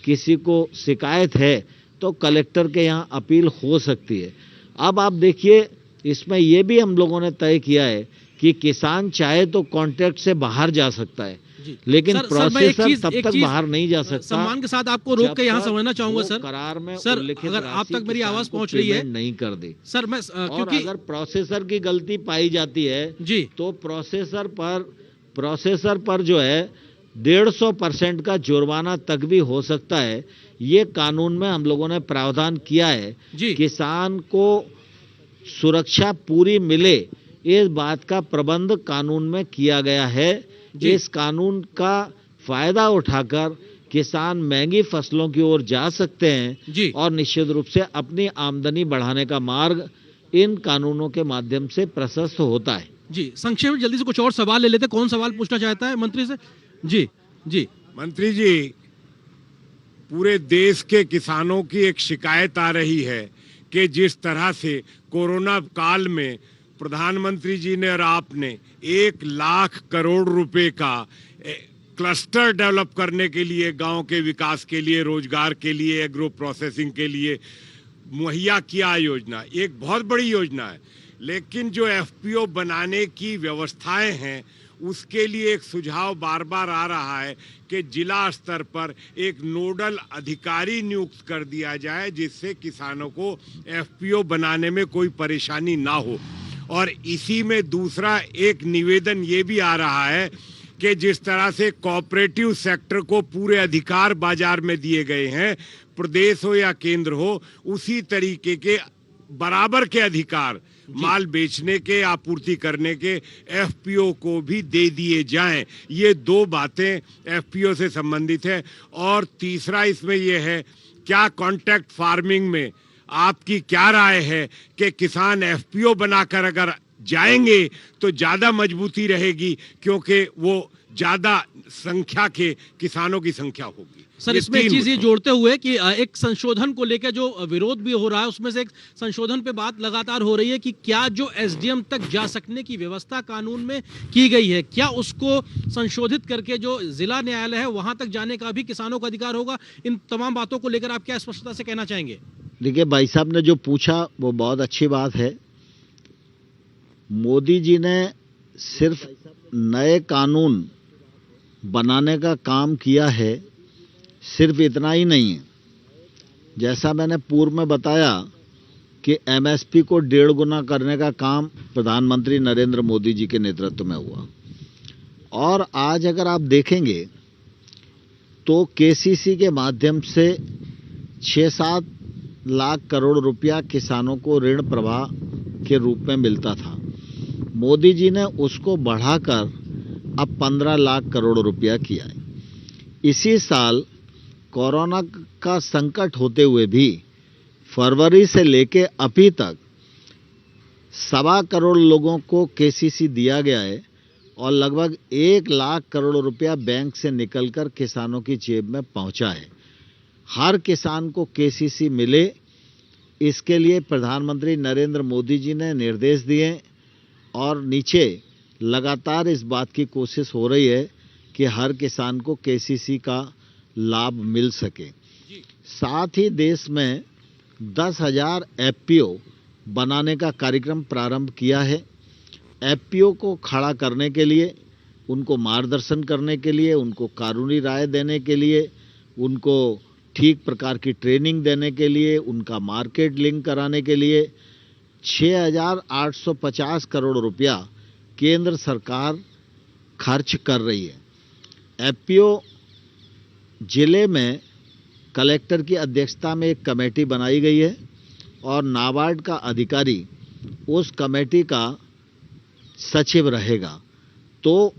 किसी को शिकायत है तो कलेक्टर के यहाँ अपील हो सकती है। अब आप देखिए, इसमें ये भी हम लोगों ने तय किया है कि किसान चाहे तो कॉन्ट्रैक्ट से बाहर जा सकता है, लेकिन प्रोसेसर तब तक बाहर नहीं जा सकता। सम्मान के साथ आपको रोक के यहाँ समझना चाहूंगा सर, करार में सर उल्लिखित अगर आप तक मेरी किसान आवाज को पहुंच रही है पेमेंट नहीं कर दी सर, मैं और क्योंकि अगर प्रोसेसर की गलती पाई जाती है जी तो प्रोसेसर पर जो है 150% का जुर्माना तक भी हो सकता है। ये कानून में हम लोगों ने प्रावधान किया है। जी। किसान को सुरक्षा पूरी मिले, इस बात का प्रबंध कानून में किया गया है। इस कानून का फायदा उठाकर किसान महंगी फसलों की ओर जा सकते हैं जी। और निश्चित रूप से अपनी आमदनी बढ़ाने का मार्ग इन कानूनों के माध्यम से प्रशस्त होता है। जी, संक्षेप में जल्दी से कुछ और सवाल ले लेते हैं। कौन सवाल पूछना चाहता है मंत्री से? जी जी मंत्री जी, पूरे देश के किसानों की एक शिकायत आ रही है कि जिस तरह से कोरोना काल में प्रधानमंत्री जी ने और आपने 1 लाख करोड़ रुपए का क्लस्टर डेवलप करने के लिए, गांव के विकास के लिए, रोजगार के लिए, एग्रो प्रोसेसिंग के लिए मुहैया किया योजना, एक बहुत बड़ी योजना है। लेकिन जो एफपीओ बनाने की व्यवस्थाएं हैं उसके लिए एक सुझाव बार बार आ रहा है कि जिला स्तर पर एक नोडल अधिकारी नियुक्त कर दिया जाए जिससे किसानों को एफपीओ बनाने में कोई परेशानी ना हो। और इसी में दूसरा एक निवेदन ये भी आ रहा है कि जिस तरह से कोऑपरेटिव सेक्टर को पूरे अधिकार बाजार में दिए गए हैं, प्रदेश हो या केंद्र हो, उसी तरीके के बराबर के अधिकार माल बेचने के, आपूर्ति करने के एफपीओ को भी दे दिए जाएं। ये 2 बातें एफपीओ से संबंधित है। और तीसरा इसमें यह है, क्या कॉन्ट्रैक्ट फार्मिंग में आपकी क्या राय है कि किसान एफपीओ बनाकर अगर जाएंगे तो ज्यादा मजबूती रहेगी क्योंकि वो ज्यादा संख्या के किसानों की संख्या होगी। सर, इसमें एक चीज ये जोड़ते हुए कि एक संशोधन को लेकर जो विरोध भी हो रहा है, उसमें से एक संशोधन पे बात लगातार हो रही है कि क्या जो एसडीएम तक जा सकने की व्यवस्था कानून में की गई है, क्या उसको संशोधित करके जो जिला न्यायालय है वहां तक जाने का भी किसानों का अधिकार होगा? इन तमाम बातों को लेकर आप क्या स्पष्टता से कहना चाहेंगे? देखिए, भाई साहब ने जो पूछा वो बहुत अच्छी बात है। मोदी जी ने सिर्फ नए कानून बनाने का काम किया है, सिर्फ इतना ही नहीं है। जैसा मैंने पूर्व में बताया कि एमएसपी को 1.5 गुना करने का काम प्रधानमंत्री नरेंद्र मोदी जी के नेतृत्व में हुआ। और आज अगर आप देखेंगे तो केसीसी के माध्यम से 6-7 लाख करोड़ रुपया किसानों को ऋण प्रवाह के रूप में मिलता था। मोदी जी ने उसको बढ़ाकर अब 15 लाख करोड़ रुपया किया है। इसी साल कोरोना का संकट होते हुए भी फरवरी से लेके अभी तक 1.25 करोड़ लोगों को केसीसी दिया गया है और लगभग 1 लाख करोड़ रुपया बैंक से निकलकर किसानों की जेब में पहुंचा है। हर किसान को केसीसी मिले, इसके लिए प्रधानमंत्री नरेंद्र मोदी जी ने निर्देश दिए और नीचे लगातार इस बात की कोशिश हो रही है कि हर किसान को केसीसी का लाभ मिल सके। साथ ही देश में 10,000 एफपीओ बनाने का कार्यक्रम प्रारंभ किया है। एफपीओ को खड़ा करने के लिए, उनको मार्गदर्शन करने के लिए, उनको कानूनी राय देने के लिए, उनको ठीक प्रकार की ट्रेनिंग देने के लिए, उनका मार्केट लिंक कराने के लिए 6,850 करोड़ रुपया केंद्र सरकार खर्च कर रही है। एफपीओ जिले में कलेक्टर की अध्यक्षता में एक कमेटी बनाई गई है और नाबार्ड का अधिकारी उस कमेटी का सचिव रहेगा। तो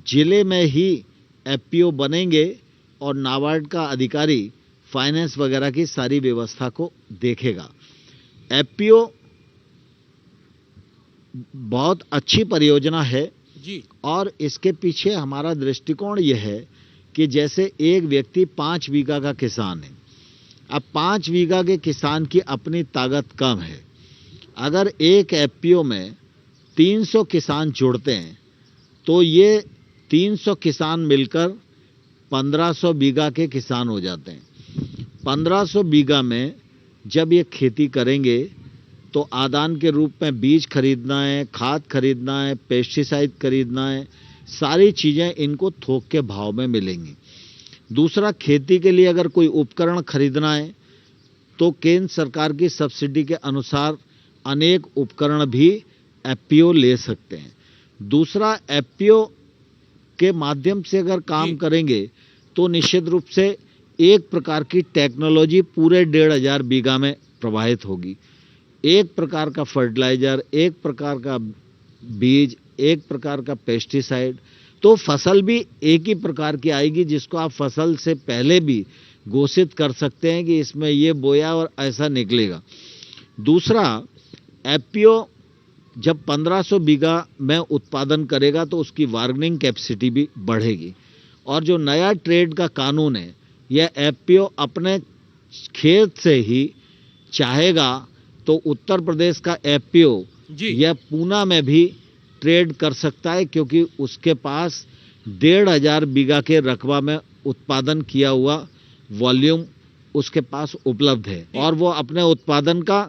जिले में ही एफपीओ बनेंगे और नाबार्ड का अधिकारी फाइनेंस वगैरह की सारी व्यवस्था को देखेगा। एफपीओ बहुत अच्छी परियोजना है जी। और इसके पीछे हमारा दृष्टिकोण यह है कि जैसे एक व्यक्ति 5 बीघा का किसान है, अब 5 बीघा के किसान की अपनी ताकत कम है अगर एक एफपीओ में 300 किसान जुड़ते हैं तो ये 300 किसान मिलकर 1500 बीघा के किसान हो जाते हैं। 1500 बीघा में जब ये खेती करेंगे तो आदान के रूप में बीज खरीदना है, खाद खरीदना है, पेस्टिसाइड खरीदना है, सारी चीज़ें इनको थोक के भाव में मिलेंगी। दूसरा, खेती के लिए अगर कोई उपकरण खरीदना है तो केंद्र सरकार की सब्सिडी के अनुसार अनेक उपकरण भी एफपीओ ले सकते हैं। दूसरा, एफपीओ के माध्यम से अगर काम करेंगे तो निश्चित रूप से एक प्रकार की टेक्नोलॉजी पूरे 1500 बीघा में प्रवाहित होगी। एक प्रकार का फर्टिलाइजर, एक प्रकार का बीज, एक प्रकार का पेस्टिसाइड, तो फसल भी एक ही प्रकार की आएगी जिसको आप फसल से पहले भी घोषित कर सकते हैं कि इसमें ये बोया और ऐसा निकलेगा। दूसरा, एफपीओ जब 1500 बीघा में उत्पादन करेगा तो उसकी बार्गेनिंग कैपेसिटी भी बढ़ेगी। और जो नया ट्रेड का कानून है, यह एफपीओ अपने खेत से ही चाहेगा तो उत्तर प्रदेश का एफपीओ यह पूना में भी ट्रेड कर सकता है, क्योंकि उसके पास 1500 बीघा के रकबा में उत्पादन किया हुआ वॉल्यूम उसके पास उपलब्ध है। और वो अपने उत्पादन का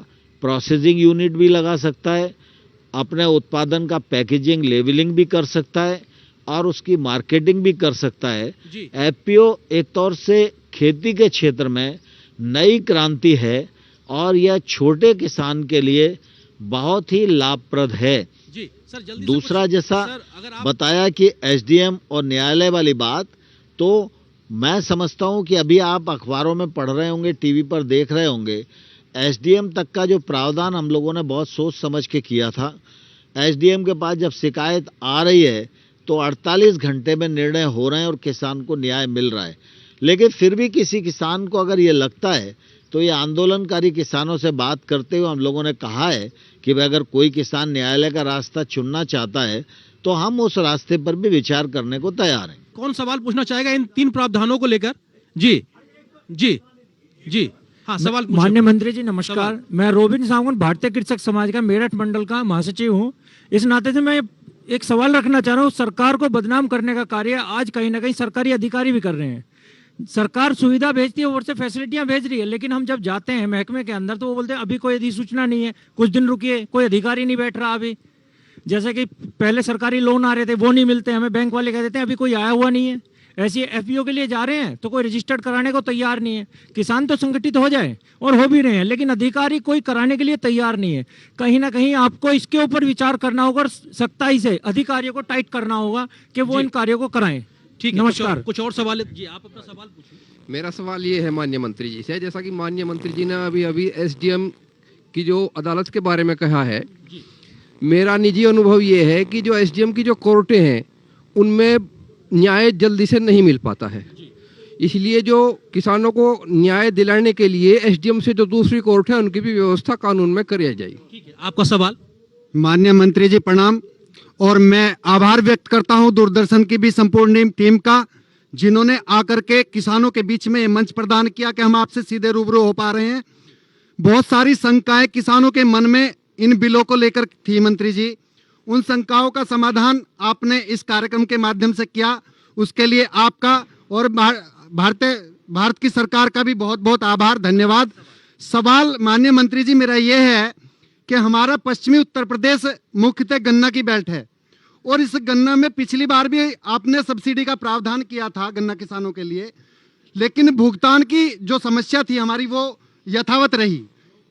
प्रोसेसिंग यूनिट भी लगा सकता है, अपने उत्पादन का पैकेजिंग लेवलिंग भी कर सकता है और उसकी मार्केटिंग भी कर सकता है। एफपीओ एक तौर से खेती के क्षेत्र में नई क्रांति है और यह छोटे किसान के लिए बहुत ही लाभप्रद है। जी सर, जल्दी दूसरा, जैसा बताया कि एसडीएम और न्यायालय वाली बात, तो मैं समझता हूं कि अभी आप अखबारों में पढ़ रहे होंगे, टीवी पर देख रहे होंगे, एसडीएम तक का जो प्रावधान हम लोगों ने बहुत सोच समझ के किया था। एसडीएम के पास जब शिकायत आ रही है तो 48 घंटे में निर्णय हो रहे हैं और किसान को न्याय मिल रहा है। लेकिन फिर भी किसी किसान को अगर ये लगता है तो ये आंदोलनकारी किसानों से बात करते हुए हम लोगों ने कहा है कि भाई अगर कोई किसान न्यायालय का रास्ता चुनना चाहता है तो हम उस रास्ते पर भी विचार करने को तैयार हैं। कौन सवाल पूछना चाहेगा इन 3 प्रावधानों को लेकर? जी जी जी, हाँ, सवाल पूछिए। माननीय मंत्री जी नमस्कार, मैं रोबिन सावंत भारतीय कृषक समाज का मेरठ मंडल का महासचिव हूँ। इस नाते से मैं एक सवाल रखना चाह रहा हूँ। सरकार को बदनाम करने का कार्य आज कहीं ना कहीं सरकारी अधिकारी भी कर रहे हैं। सरकार सुविधा भेजती है, ऊपर से फैसिलिटियां भेज रही है, लेकिन हम जब जाते हैं महकमे के अंदर तो वो बोलते हैं अभी कोई अधिसूचना नहीं है, कुछ दिन रुकिए, कोई अधिकारी नहीं बैठ रहा अभी। जैसे कि पहले सरकारी लोन आ रहे थे वो नहीं मिलते, हमें बैंक वाले कह देते हैं अभी कोई आया हुआ नहीं है। ऐसे एफपीओ के लिए जा रहे हैं तो कोई रजिस्टर्ड कराने को तैयार नहीं है। किसान तो संगठित हो जाए और हो भी रहे हैं, लेकिन अधिकारी कोई कराने के लिए तैयार नहीं है। कहीं ना कहीं आपको इसके ऊपर विचार करना होगा और सख्ताई से अधिकारियों को टाइट करना होगा कि वो इन कार्यों को कराएं। ठीक है, नमस्कार। कुछ और सवाल है? जी, आप अपना सवाल पूछिए। मेरा सवाल ये है माननीय मंत्री जी से, जैसा कि माननीय मंत्री जी ने अभी एसडीएम की जो अदालत के बारे में कहा है, मेरा निजी अनुभव ये है कि जो एसडीएम की जो कोर्टें हैं उनमें न्याय जल्दी से नहीं मिल पाता है। इसलिए जो किसानों को न्याय दिलाने के लिए एसडीएम से जो दूसरी कोर्ट है उनकी भी व्यवस्था कानून में करी जाए। ठीक है, आपका सवाल। माननीय मंत्री जी प्रणाम, और मैं आभार व्यक्त करता हूं दूरदर्शन की भी संपूर्ण टीम का, जिन्होंने आकर के किसानों के बीच में ये मंच प्रदान किया कि हम आपसे सीधे रूबरू हो पा रहे हैं। बहुत सारी शंकाएं किसानों के मन में इन बिलों को लेकर थी मंत्री जी, उन शंकाओं का समाधान आपने इस कार्यक्रम के माध्यम से किया, उसके लिए आपका और भारत की सरकार का भी बहुत बहुत आभार, धन्यवाद। सवाल माननीय मंत्री जी मेरा ये है कि हमारा पश्चिमी उत्तर प्रदेश मुख्यतः गन्ना की बेल्ट है और इस गन्ना में पिछली बार भी आपने सब्सिडी का प्रावधान किया था गन्ना किसानों के लिए, लेकिन भुगतान की जो समस्या थी हमारी वो यथावत रही।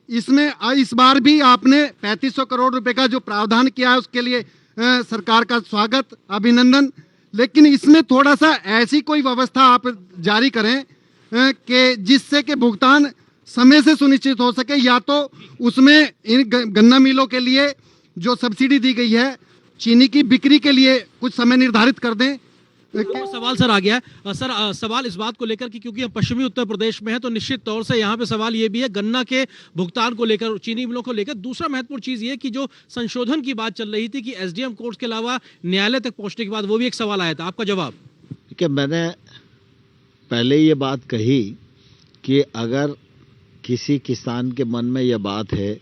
इसमें इस बार भी आपने 3500 करोड़ रुपए का जो प्रावधान किया है उसके लिए सरकार का स्वागत, अभिनंदन। लेकिन इसमें थोड़ा सा ऐसी कोई व्यवस्था आप जारी करें कि जिससे कि भुगतान समय से सुनिश्चित हो सके, या तो उसमें इन गन्ना मिलों के लिए जो सब्सिडी दी गई है चीनी की बिक्री के लिए कुछ समय निर्धारित कर दें। सवाल सर आ गया है सर, सवाल इस बात को लेकर कि क्योंकि हम पश्चिमी उत्तर प्रदेश में हैं तो निश्चित तौर से यहाँ पे सवाल ये भी है गन्ना के भुगतान को लेकर, चीनी मिलों को लेकर। दूसरा महत्वपूर्ण चीज ये कि जो संशोधन की बात चल रही थी कि एसडीएम कोर्ट के अलावा न्यायालय तक पहुंचने के बाद, वो भी एक सवाल आया था, आपका जवाब? कि मैंने पहले ये बात कही कि अगर किसी किसान के मन में यह बात है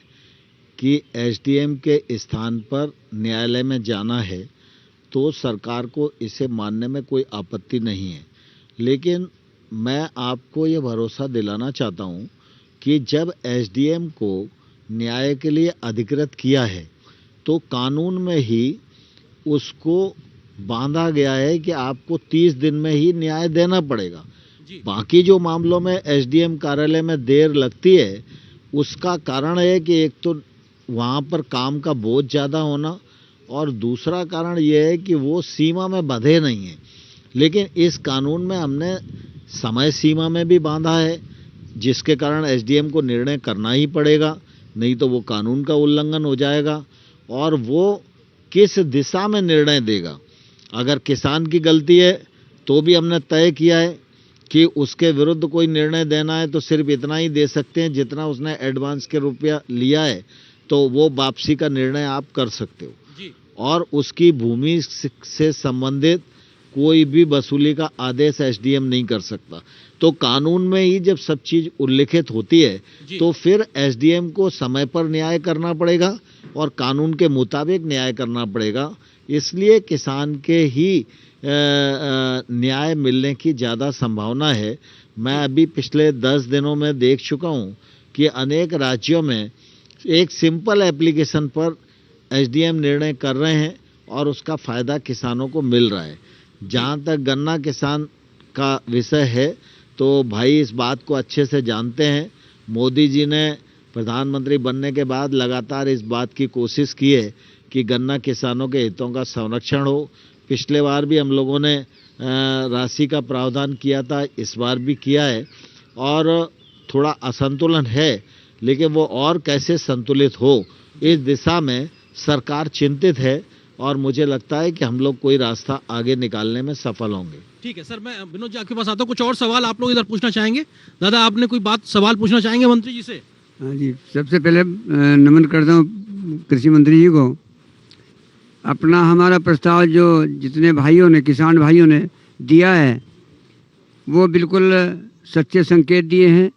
कि एसडीएम के स्थान पर न्यायालय में जाना है तो सरकार को इसे मानने में कोई आपत्ति नहीं है, लेकिन मैं आपको ये भरोसा दिलाना चाहता हूँ कि जब एसडीएम को न्याय के लिए अधिकृत किया है तो कानून में ही उसको बांधा गया है कि आपको 30 दिन में ही न्याय देना पड़ेगा। बाकी जो मामलों में एसडीएम कार्यालय में देर लगती है उसका कारण है कि एक तो वहाँ पर काम का बोझ ज़्यादा होना और दूसरा कारण यह है कि वो सीमा में बंधे नहीं हैं। लेकिन इस कानून में हमने समय सीमा में भी बांधा है, जिसके कारण एसडीएम को निर्णय करना ही पड़ेगा, नहीं तो वो कानून का उल्लंघन हो जाएगा। और वो किस दिशा में निर्णय देगा, अगर किसान की गलती है तो भी हमने तय किया है कि उसके विरुद्ध कोई निर्णय देना है तो सिर्फ इतना ही दे सकते हैं जितना उसने एडवांस के रुपया लिया है, तो वो वापसी का निर्णय आप कर सकते हो। और उसकी भूमि से संबंधित कोई भी वसूली का आदेश एसडीएम नहीं कर सकता। तो कानून में ही जब सब चीज उल्लिखित होती है तो फिर एसडीएम को समय पर न्याय करना पड़ेगा और कानून के मुताबिक न्याय करना पड़ेगा। इसलिए किसान के ही न्याय मिलने की ज़्यादा संभावना है। मैं अभी पिछले 10 दिनों में देख चुका हूँ कि अनेक राज्यों में एक सिंपल एप्लीकेशन पर एसडीएम निर्णय कर रहे हैं और उसका फ़ायदा किसानों को मिल रहा है। जहाँ तक गन्ना किसान का विषय है तो भाई इस बात को अच्छे से जानते हैं, मोदी जी ने प्रधानमंत्री बनने के बाद लगातार इस बात की कोशिश की है कि गन्ना किसानों के हितों का संरक्षण हो। पिछले बार भी हम लोगों ने राशि का प्रावधान किया था, इस बार भी किया है और थोड़ा असंतुलन है, लेकिन वो और कैसे संतुलित हो इस दिशा में सरकार चिंतित है और मुझे लगता है कि हम लोग कोई रास्ता आगे निकालने में सफल होंगे। ठीक है सर, मैं विनोद जी आपके पास आता हूँ। कुछ और सवाल आप लोग इधर पूछना चाहेंगे? दादा आपने कोई बात सवाल पूछना चाहेंगे मंत्री जी से? हाँ जी, सबसे पहले नमन करता हूँ कृषि मंत्री जी को। अपना हमारा प्रस्ताव जो जितने भाइयों ने, किसान भाइयों ने दिया है वो बिल्कुल सच्चे संकेत दिए हैं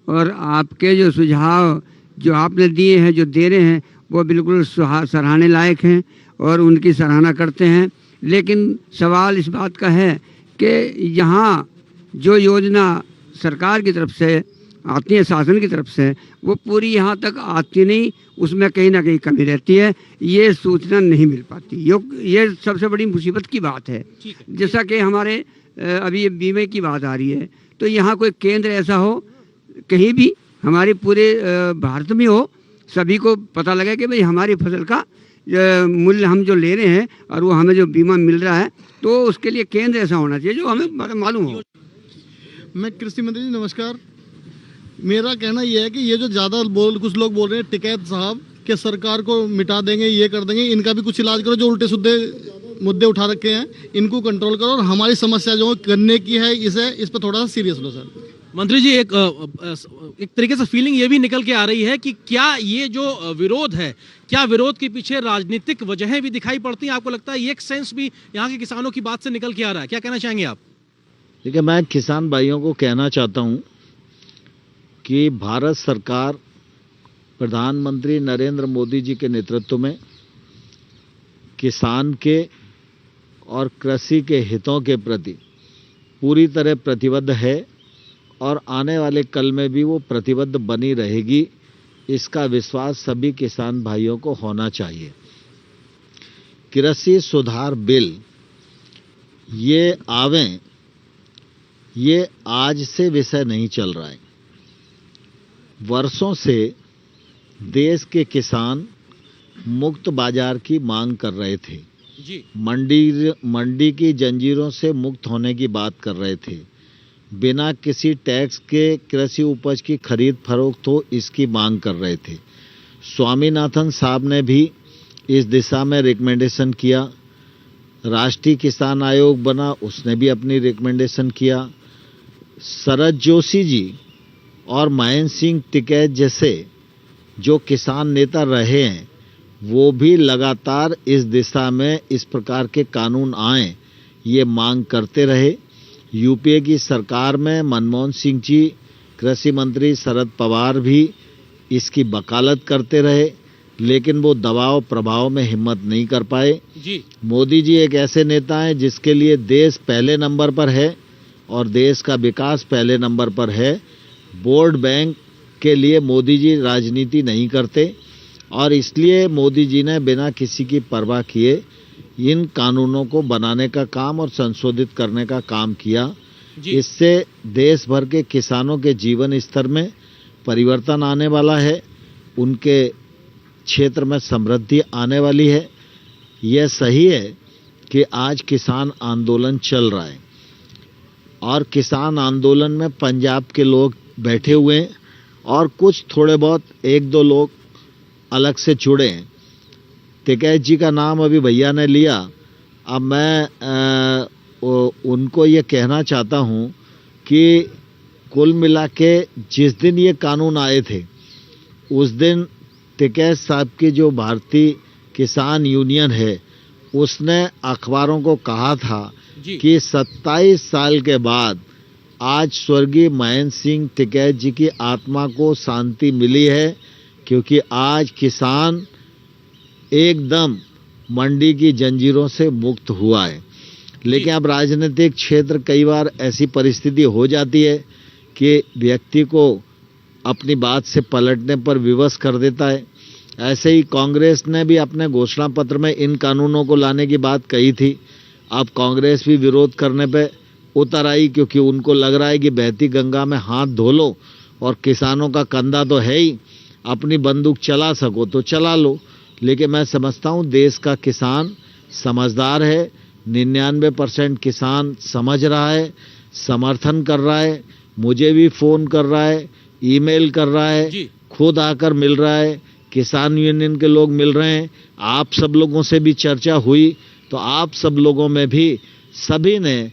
और आपके जो सुझाव जो आपने दिए हैं, जो दे रहे हैं, वो बिल्कुल सराहने लायक हैं और उनकी सराहना करते हैं। लेकिन सवाल इस बात का है कि यहाँ जो योजना सरकार की तरफ से आती है, शासन की तरफ से, वो पूरी यहाँ तक आती नहीं, उसमें कहीं ना कहीं कमी रहती है, ये सूचना नहीं मिल पाती। ये सबसे बड़ी मुसीबत की बात है। जैसा कि हमारे अभी ये बीमे की बात आ रही है, तो यहाँ कोई केंद्र ऐसा हो, कहीं भी हमारे पूरे भारत में हो, सभी को पता लगे कि भाई हमारी फसल का मूल्य हम जो ले रहे हैं और वो हमें जो बीमा मिल रहा है, तो उसके लिए केंद्र ऐसा होना चाहिए जो हमें मालूम हो। मैं कृषि मंत्री जी नमस्कार। मेरा कहना यह है कि ये जो ज़्यादा कुछ लोग बोल रहे हैं टिकैत साहब कि सरकार को मिटा देंगे, ये कर देंगे, इनका भी कुछ इलाज करो। जो उल्टे सुद्दे मुद्दे उठा रखे हैं इनको कंट्रोल करो और हमारी समस्या जो करने की है इस पर थोड़ा सा सीरियस लो सर। मंत्री जी एक तरीके से फीलिंग ये भी निकल के आ रही है कि क्या ये जो विरोध है, क्या विरोध के पीछे राजनीतिक वजहें भी दिखाई पड़ती हैं? आपको लगता है ये एक सेंस भी यहाँ के किसानों की बात से निकल के आ रहा है? क्या कहना चाहेंगे आप? देखिए, मैं किसान भाइयों को कहना चाहता हूँ कि भारत सरकार प्रधानमंत्री नरेंद्र मोदी जी के नेतृत्व में किसान के और कृषि के हितों के प्रति पूरी तरह प्रतिबद्ध है और आने वाले कल में भी वो प्रतिबद्ध बनी रहेगी। इसका विश्वास सभी किसान भाइयों को होना चाहिए। कृषि सुधार बिल ये आवें, ये आज से विषय नहीं चल रहा है। वर्षों से देश के किसान मुक्त बाजार की मांग कर रहे थे जी। मंडी की जंजीरों से मुक्त होने की बात कर रहे थे। बिना किसी टैक्स के कृषि उपज की खरीद फरोख्त हो, इसकी मांग कर रहे थे। स्वामीनाथन साहब ने भी इस दिशा में रिकमेंडेशन किया। राष्ट्रीय किसान आयोग बना, उसने भी अपनी रिकमेंडेशन किया। शरद जोशी जी और महेंद्र सिंह टिकैत जैसे जो किसान नेता रहे हैं, वो भी लगातार इस दिशा में इस प्रकार के कानून आए, ये मांग करते रहे। यूपीए की सरकार में मनमोहन सिंह जी, कृषि मंत्री शरद पवार भी इसकी वकालत करते रहे। लेकिन वो दबाव प्रभाव में हिम्मत नहीं कर पाए। जी मोदी जी एक ऐसे नेता हैं जिसके लिए देश पहले नंबर पर है और देश का विकास पहले नंबर पर है। वोट बैंक के लिए मोदी जी राजनीति नहीं करते और इसलिए मोदी जी ने बिना किसी की परवाह किए इन कानूनों को बनाने का काम और संशोधित करने का काम किया। इससे देश भर के किसानों के जीवन स्तर में परिवर्तन आने वाला है, उनके क्षेत्र में समृद्धि आने वाली है। यह सही है कि आज किसान आंदोलन चल रहा है और किसान आंदोलन में पंजाब के लोग बैठे हुए हैं और कुछ थोड़े बहुत एक दो लोग अलग से जुड़े हैं। टिकैत जी का नाम अभी भैया ने लिया। अब मैं उनको ये कहना चाहता हूँ कि कुल मिला के जिस दिन ये कानून आए थे उस दिन टिकैत साहब की जो भारतीय किसान यूनियन है उसने अखबारों को कहा था कि 27 साल के बाद आज स्वर्गीय महेंद्र सिंह टिकैत जी की आत्मा को शांति मिली है, क्योंकि आज किसान एकदम मंडी की जंजीरों से मुक्त हुआ है। लेकिन अब राजनीतिक क्षेत्र कई बार ऐसी परिस्थिति हो जाती है कि व्यक्ति को अपनी बात से पलटने पर विवश कर देता है। ऐसे ही कांग्रेस ने भी अपने घोषणा पत्र में इन कानूनों को लाने की बात कही थी। अब कांग्रेस भी विरोध करने पे उतर आई, क्योंकि उनको लग रहा है कि बहती गंगा में हाथ धो लो और किसानों का कंधा तो है ही, अपनी बंदूक चला सको तो चला लो। लेकिन मैं समझता हूँ देश का किसान समझदार है, 99% किसान समझ रहा है, समर्थन कर रहा है, मुझे भी फ़ोन कर रहा है, ईमेल कर रहा है, खुद आकर मिल रहा है, किसान यूनियन के लोग मिल रहे हैं। आप सब लोगों से भी चर्चा हुई तो आप सब लोगों में भी सभी ने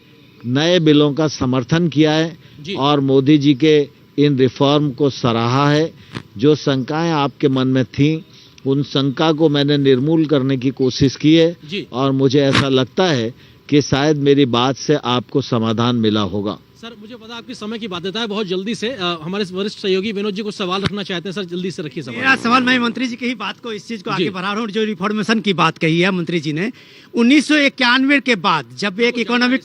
नए बिलों का समर्थन किया है और मोदी जी के इन रिफॉर्म को सराहा है। जो शंकाएं आपके मन में थीं उन शंका को मैंने निर्मूल करने की कोशिश की है और मुझे ऐसा लगता है कि शायद मेरी बात से आपको समाधान मिला होगा। सर मुझे पता आपकी समय की बाध्यता है, बहुत जल्दी से हमारे वरिष्ठ सहयोगी विनोद जी को सवाल रखना चाहते हैं। सर जल्दी से रखिए सवाल। मेरा सवाल, मैं मंत्री जी की ही बात को, इस चीज को आगे बढ़ा रहा हूँ। जो रिफॉर्मेशन की बात कही है मंत्री जी ने 1991 के बाद, जब एक इकोनॉमिक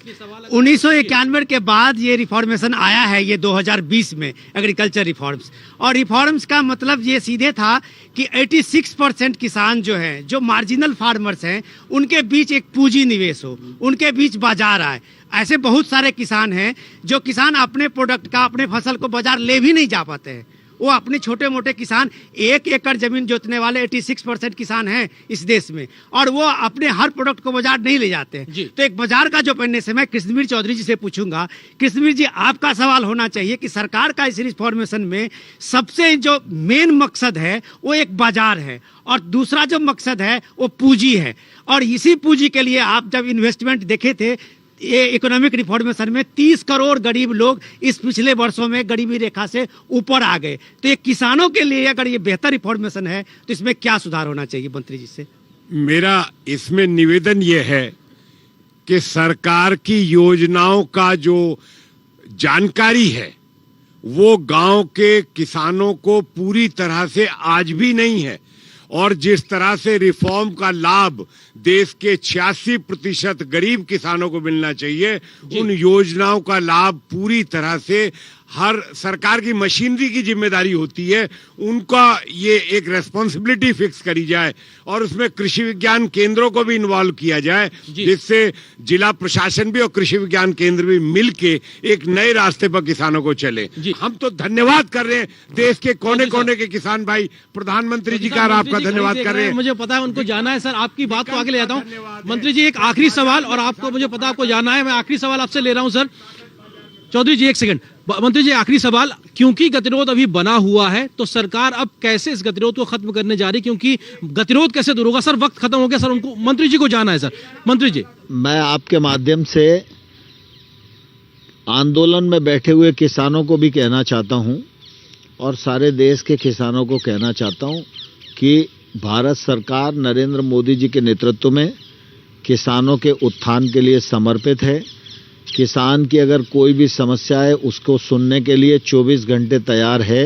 1991 के बाद ये रिफॉर्मेशन आया है, ये 2020 में एग्रीकल्चर रिफॉर्म्स, और रिफॉर्म्स का मतलब ये सीधे था कि 86% किसान जो हैं, जो मार्जिनल फार्मर्स हैं, उनके बीच एक पूंजी निवेश हो, उनके बीच बाजार आए। ऐसे बहुत सारे किसान हैं जो किसान अपने प्रोडक्ट का, अपने फसल को बाजार ले भी नहीं जा पाते हैं। वो अपने छोटे मोटे किसान, 1 एकड़ जमीन जोतने वाले 86% किसान हैं इस देश में, और वो अपने हर प्रोडक्ट को बाजार नहीं ले जाते हैं। तो एक बाजार का जो पढ़ने से मैं कृष्णवीर चौधरी जी से पूछूंगा। कृष्णवीर जी, आपका सवाल होना चाहिए कि सरकार का इस रिफॉर्मेशन में सबसे जो मेन मकसद है वो एक बाजार है, और दूसरा जो मकसद है वो पूंजी है। और इसी पूंजी के लिए आप जब इन्वेस्टमेंट देखे थे ये इकोनॉमिक रिफॉर्मेशन में, 30 करोड़ गरीब लोग इस पिछले वर्षों में गरीबी रेखा से ऊपर आ गए। तो ये किसानों के लिए अगर ये बेहतर रिफॉर्मेशन है तो इसमें क्या सुधार होना चाहिए मंत्री जी से? मेरा इसमें निवेदन ये है कि सरकार की योजनाओं का जो जानकारी है वो गांव के किसानों को पूरी तरह से आज भी नहीं है, और जिस तरह से रिफॉर्म का लाभ देश के 86% गरीब किसानों को मिलना चाहिए, उन योजनाओं का लाभ पूरी तरह से हर सरकार की मशीनरी की जिम्मेदारी होती है, उनका ये एक रेस्पॉन्सिबिलिटी फिक्स करी जाए और उसमें कृषि विज्ञान केंद्रों को भी इन्वॉल्व किया जाए, जिससे जिला प्रशासन भी और कृषि विज्ञान केंद्र भी मिलके एक नए रास्ते पर किसानों को चले। हम तो धन्यवाद कर रहे हैं देश के कोने कोने के किसान भाई, प्रधानमंत्री जी का और आपका धन्यवाद कर रहे हैं। मुझे पता है उनको जाना है। सर आपकी बात को आगे ले जाता हूँ। मंत्री जी एक आखिरी सवाल, और आपको मुझे पता आपको जाना है, मैं आखिरी सवाल आपसे ले रहा हूँ। सर चौधरी जी एक सेकंड। मंत्री जी आखिरी सवाल, क्योंकि गतिरोध अभी बना हुआ है तो सरकार अब कैसे इस गतिरोध को खत्म करने जा रही, क्योंकि गतिरोध कैसे दूर होगा? सर वक्त खत्म हो गया सर, उनको मंत्री जी को जाना है। सर मंत्री जी, मैं आपके माध्यम से आंदोलन में बैठे हुए किसानों को भी कहना चाहता हूं और सारे देश के किसानों को कहना चाहता हूं कि भारत सरकार नरेंद्र मोदी जी के नेतृत्व में किसानों के उत्थान के लिए समर्पित है। किसान की अगर कोई भी समस्या है उसको सुनने के लिए 24 घंटे तैयार है।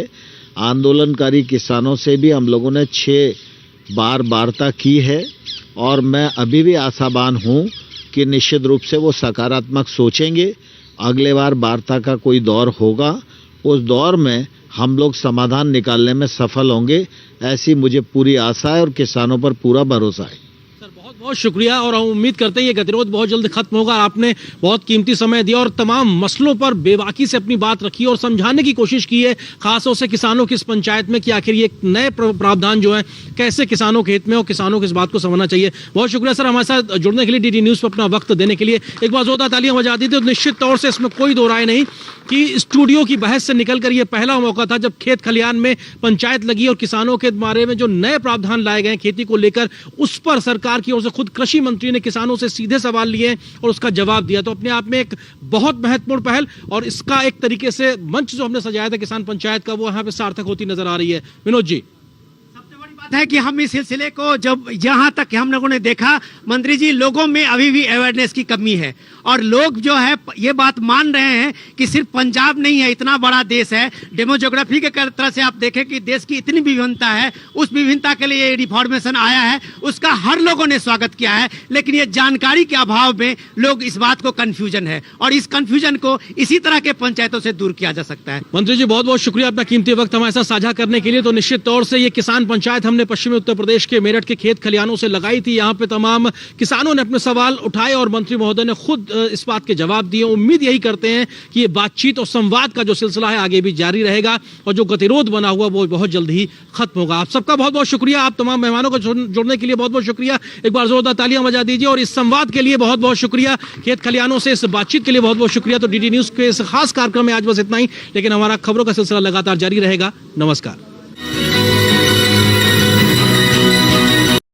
आंदोलनकारी किसानों से भी हम लोगों ने 6 बार वार्ता की है और मैं अभी भी आशावान हूँ कि निश्चित रूप से वो सकारात्मक सोचेंगे। अगले बार वार्ता का कोई दौर होगा, उस दौर में हम लोग समाधान निकालने में सफल होंगे, ऐसी मुझे पूरी आशा है और किसानों पर पूरा भरोसा है। बहुत शुक्रिया और हम उम्मीद करते हैं ये गतिरोध बहुत जल्द खत्म होगा। आपने बहुत कीमती समय दिया और तमाम मसलों पर बेबाकी से अपनी बात रखी और समझाने की कोशिश की है, खासतौर से किसानों की इस पंचायत में कि आखिर ये नए प्रावधान जो है कैसे किसानों के हित में और किसानों को इस बात को समझना चाहिए। बहुत शुक्रिया सर हमारे साथ जुड़ने के लिए, डीडी न्यूज़ पर अपना वक्त देने के लिए। एक बार जोरदार तालियां बजा दी थी। तो निश्चित तौर से इसमें कोई दो राय नहीं कि स्टूडियो की बहस से निकलकर ये पहला मौका था जब खेत खलियान में पंचायत लगी और किसानों के बारे में जो नए प्रावधान लाए गए खेती को लेकर उस पर सरकार की ओर से खुद कृषि मंत्री ने किसानों से सीधे सवाल लिए और उसका जवाब दिया। तो अपने आप में एक बहुत महत्वपूर्ण पहल और इसका एक तरीके से मंच जो हमने सजाया था किसान पंचायत का, वो यहाँ पे सार्थक होती नजर आ रही है। विनोद जी, है कि हम इस सिलसिले को जब यहाँ तक हम लोगों ने देखा मंत्री जी, लोगों में अभी भी अवेयरनेस की कमी है और लोग जो है ये बात मान रहे हैं कि सिर्फ पंजाब नहीं है, इतना बड़ा देश है, डेमोजोग्राफी के तरह से आप देखें कि देश की इतनी विभिन्नता है, उस विभिन्नता के लिए ये रिफॉर्मेशन आया है, उसका हर लोगों ने स्वागत किया है। लेकिन ये जानकारी के अभाव में लोग इस बात को कंफ्यूजन है और इस कंफ्यूजन को इसी तरह के पंचायतों से दूर किया जा सकता है। मंत्री जी बहुत बहुत शुक्रिया अपना कीमती वक्त हमारे साथ साझा करने के लिए। तो निश्चित तौर से ये किसान पंचायत हमने पश्चिमी उत्तर प्रदेश के मेरठ के खेत खलियानों से लगाई थी। यहाँ पे तमाम किसानों ने अपने सवाल उठाए और मंत्री महोदय ने खुद इस बात के जवाब दिए। उम्मीद यही करते हैं कि ये बातचीत और संवाद का जो सिलसिला है आगे भी जारी रहेगा और जो गतिरोध बना हुआ वो बहुत जल्द ही खत्म होगा। आप सबका बहुत बहुत शुक्रिया, आप तमाम मेहमानों को जुड़ने के लिए बहुत बहुत शुक्रिया। एक बार जोरदार तालियां बजा दीजिए और इस संवाद के लिए बहुत बहुत शुक्रिया। खेत खलियानों से इस बातचीत के लिए बहुत बहुत शुक्रिया। तो डीडी न्यूज़ के इस खास कार्यक्रम में आज बस इतना ही, लेकिन हमारा खबरों का सिलसिला लगातार जारी रहेगा। नमस्कार।